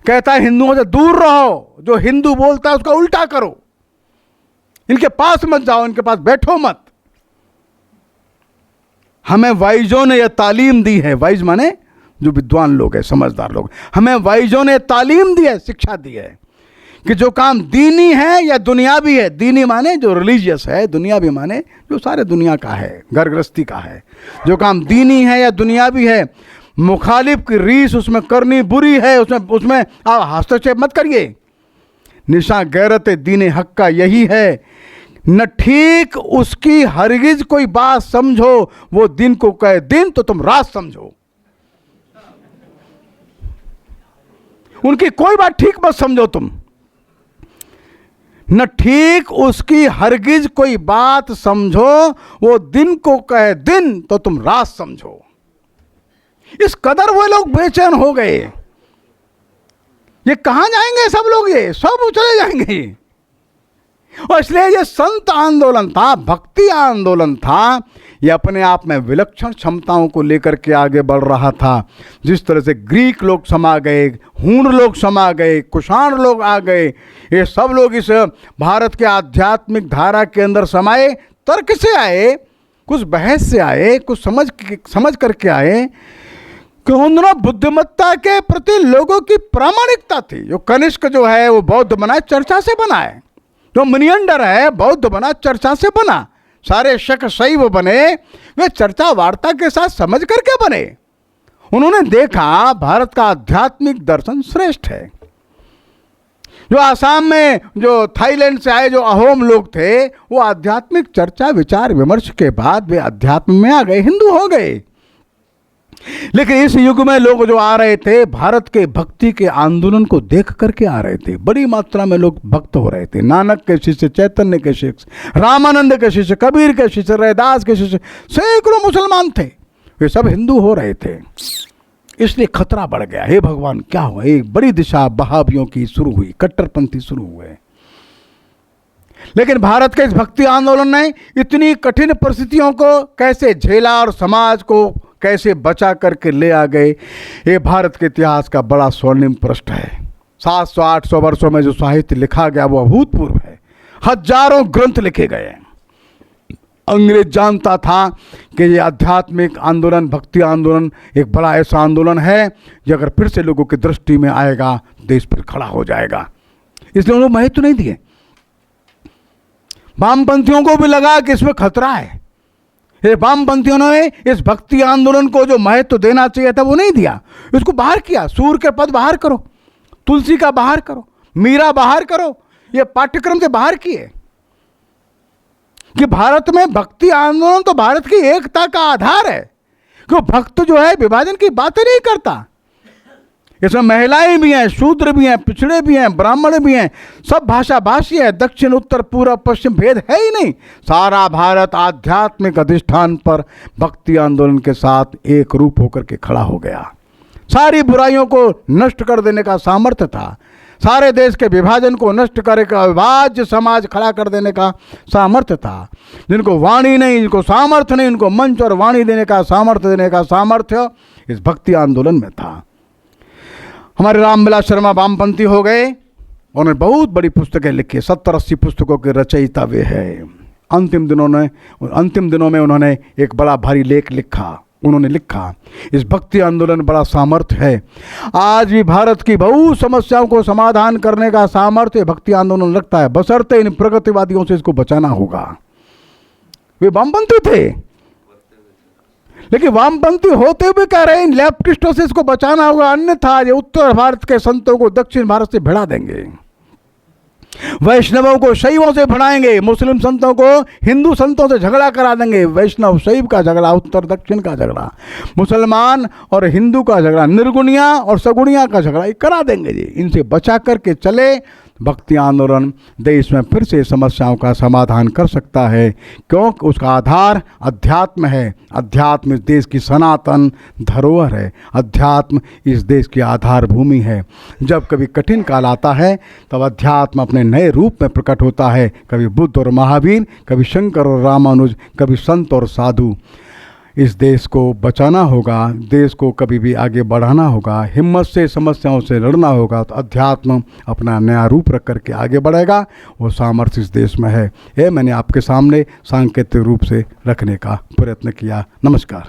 कहता है हिंदुओं से दूर रहो, जो हिंदू बोलता है उसका उल्टा करो, इनके पास मत जाओ, इनके पास बैठो मत। हमें वाइजों ने यह तालीम दी है, वाइज माने जो विद्वान लोग हैं, समझदार लोग, हमें वाइजों ने तालीम दी है, शिक्षा दी है कि जो काम दीनी है या दुनियावी है, दीनी माने जो रिलीजियस है, दुनियावी माने जो सारे दुनिया का है, घर गृहस्थी का है, जो काम दीनी है या दुनियावी है, मुखालिफ की रीस उसमें करनी बुरी है, उसमें आप हस्तक्षेप मत करिए। निशा गैरत दीने हक का यही है, न ठीक उसकी हरगिज कोई बात समझो, वो दिन को कहे दिन तो तुम रात समझो। उनकी कोई बात ठीक मत समझो तुम, न ठीक उसकी हरगिज कोई बात समझो, वो दिन को कहे दिन तो तुम रात समझो। इस कदर वो लोग बेचैन हो गए, ये कहां जाएंगे सब लोग, ये सब चले जाएंगे। और इसलिए ये संत आंदोलन था, भक्ति आंदोलन था, ये अपने आप में विलक्षण क्षमताओं को लेकर के आगे बढ़ रहा था। जिस तरह से ग्रीक लोग समा गए, हूण लोग समा गए, कुषाण लोग आ गए, ये सब लोग इस भारत के आध्यात्मिक धारा के अंदर समाये। तर्क से आए, कुछ बहस से आए, कुछ समझ करके आए कि उन बुद्धिमत्ता के प्रति लोगों की प्रामाणिकता थी। जो कनिष्क जो है वो बौद्ध बना, चर्चा से बना है। जो मनियंडर है बौद्ध बना, चर्चा से बना। सारे शक शैव बने, वे चर्चा वार्ता के साथ समझ करके बने। उन्होंने देखा भारत का आध्यात्मिक दर्शन श्रेष्ठ है। जो आसाम में, जो थाईलैंड से आए जो अहोम लोग थे, वो आध्यात्मिक चर्चा विचार विमर्श के बाद वे अध्यात्म में आ गए, हिंदू हो गए। लेकिन इस युग में लोग जो आ रहे थे, भारत के भक्ति के आंदोलन को देख करके आ रहे थे। बड़ी मात्रा में लोग भक्त हो रहे थे। नानक के शिष्य, चैतन्य के शिष्य, रामानंद के शिष्य, कबीर के शिष्य, रैदास के शिष्य, सैकड़ों मुसलमान थे, वे सब हिंदू हो रहे थे। इसलिए खतरा बढ़ गया। हे भगवान, क्या हुआ? एक बड़ी दिशा बहावियों की शुरू हुई, कट्टरपंथी शुरू हुए। लेकिन भारत के इस भक्ति आंदोलन ने इतनी कठिन परिस्थितियों को कैसे झेला और समाज को कैसे बचा करके ले आ गए, ये भारत के इतिहास का बड़ा स्वर्णिम पृष्ठ है। 700-800 वर्षों में जो साहित्य लिखा गया वो अभूतपूर्व है। हजारों ग्रंथ लिखे गए। अंग्रेज जानता था कि ये आध्यात्मिक आंदोलन, भक्ति आंदोलन एक बड़ा ऐसा आंदोलन है जो अगर फिर से लोगों की दृष्टि में आएगा, देश फिर खड़ा हो जाएगा। इसलिए उन्होंने महत्व नहीं दिए। वामपंथियों को भी लगा कि इसमें खतरा है। वामपंथियों ने इस भक्ति आंदोलन को जो महत्व देना चाहिए था वो नहीं दिया, इसको बाहर किया। सूर के पद बाहर करो, तुलसी का बाहर करो, मीरा बाहर करो, ये पाठ्यक्रम से बाहर किए। कि भारत में भक्ति आंदोलन तो भारत की एकता का आधार है। क्यों? भक्त जो है विभाजन की बातें नहीं करता। इसमें महिलाएं भी हैं, शूद्र भी हैं, पिछड़े भी हैं, ब्राह्मण भी हैं, सब भाषा भाषी है। दक्षिण उत्तर पूर्व पश्चिम भेद है ही नहीं। सारा भारत आध्यात्मिक अधिष्ठान पर भक्ति आंदोलन के साथ एक रूप होकर के खड़ा हो गया। सारी बुराइयों को नष्ट कर देने का सामर्थ्य था। सारे देश के विभाजन को नष्ट करने का, अविभाज्य समाज खड़ा कर देने का सामर्थ्य था। जिनको वाणी नहीं, जिनको सामर्थ्य नहीं, उनको मंच और वाणी देने का सामर्थ्य, देने का सामर्थ्य इस भक्ति आंदोलन में था। हमारे रामविलास शर्मा वामपंथी हो गए। उन्होंने बहुत बड़ी पुस्तकें लिखी, 70-80 पुस्तकों के रचयिता वे हैं। अंतिम दिनों में उन्होंने एक बड़ा भारी लेख लिखा। उन्होंने लिखा, इस भक्ति आंदोलन बड़ा सामर्थ्य है। आज भी भारत की बहुत समस्याओं को समाधान करने का सामर्थ्य भक्ति आंदोलन रखता है, बशर्ते इन प्रगतिवादियों से इसको बचाना होगा। वे वामपंथी थे, लेकिन वामपंथी होते हुए कह रहे हैं इन लेफ्टिस्टों से इसको बचाना होगा, अन्यथा ये उत्तर भारत के संतों को दक्षिण भारत से भिड़ा देंगे। वैष्णवों को शैवों से भिड़ाएंगे, मुस्लिम संतों को हिंदू संतों से झगड़ा करा देंगे। वैष्णव शैव का झगड़ा, उत्तर दक्षिण का झगड़ा, मुसलमान और हिंदू का झगड़ा, निर्गुणिया और सगुणिया का झगड़ा, ये करा देंगे जी। इनसे बचा करके चले, भक्ति आंदोलन देश में फिर से समस्याओं का समाधान कर सकता है, क्योंकि उसका आधार अध्यात्म है। अध्यात्म इस देश की सनातन धरोहर है। अध्यात्म इस देश की आधार भूमि है। जब कभी कठिन काल आता है तब अध्यात्म अपने नए रूप में प्रकट होता है। कभी बुद्ध और महावीर, कभी शंकर और रामानुज, कभी संत और साधु। इस देश को बचाना होगा, देश को कभी भी आगे बढ़ाना होगा, हिम्मत से समस्याओं से लड़ना होगा, तो अध्यात्म अपना नया रूप रख करके आगे बढ़ेगा। वो सामर्थ्य इस देश में है। ये मैंने आपके सामने सांकेतिक रूप से रखने का प्रयत्न किया। नमस्कार।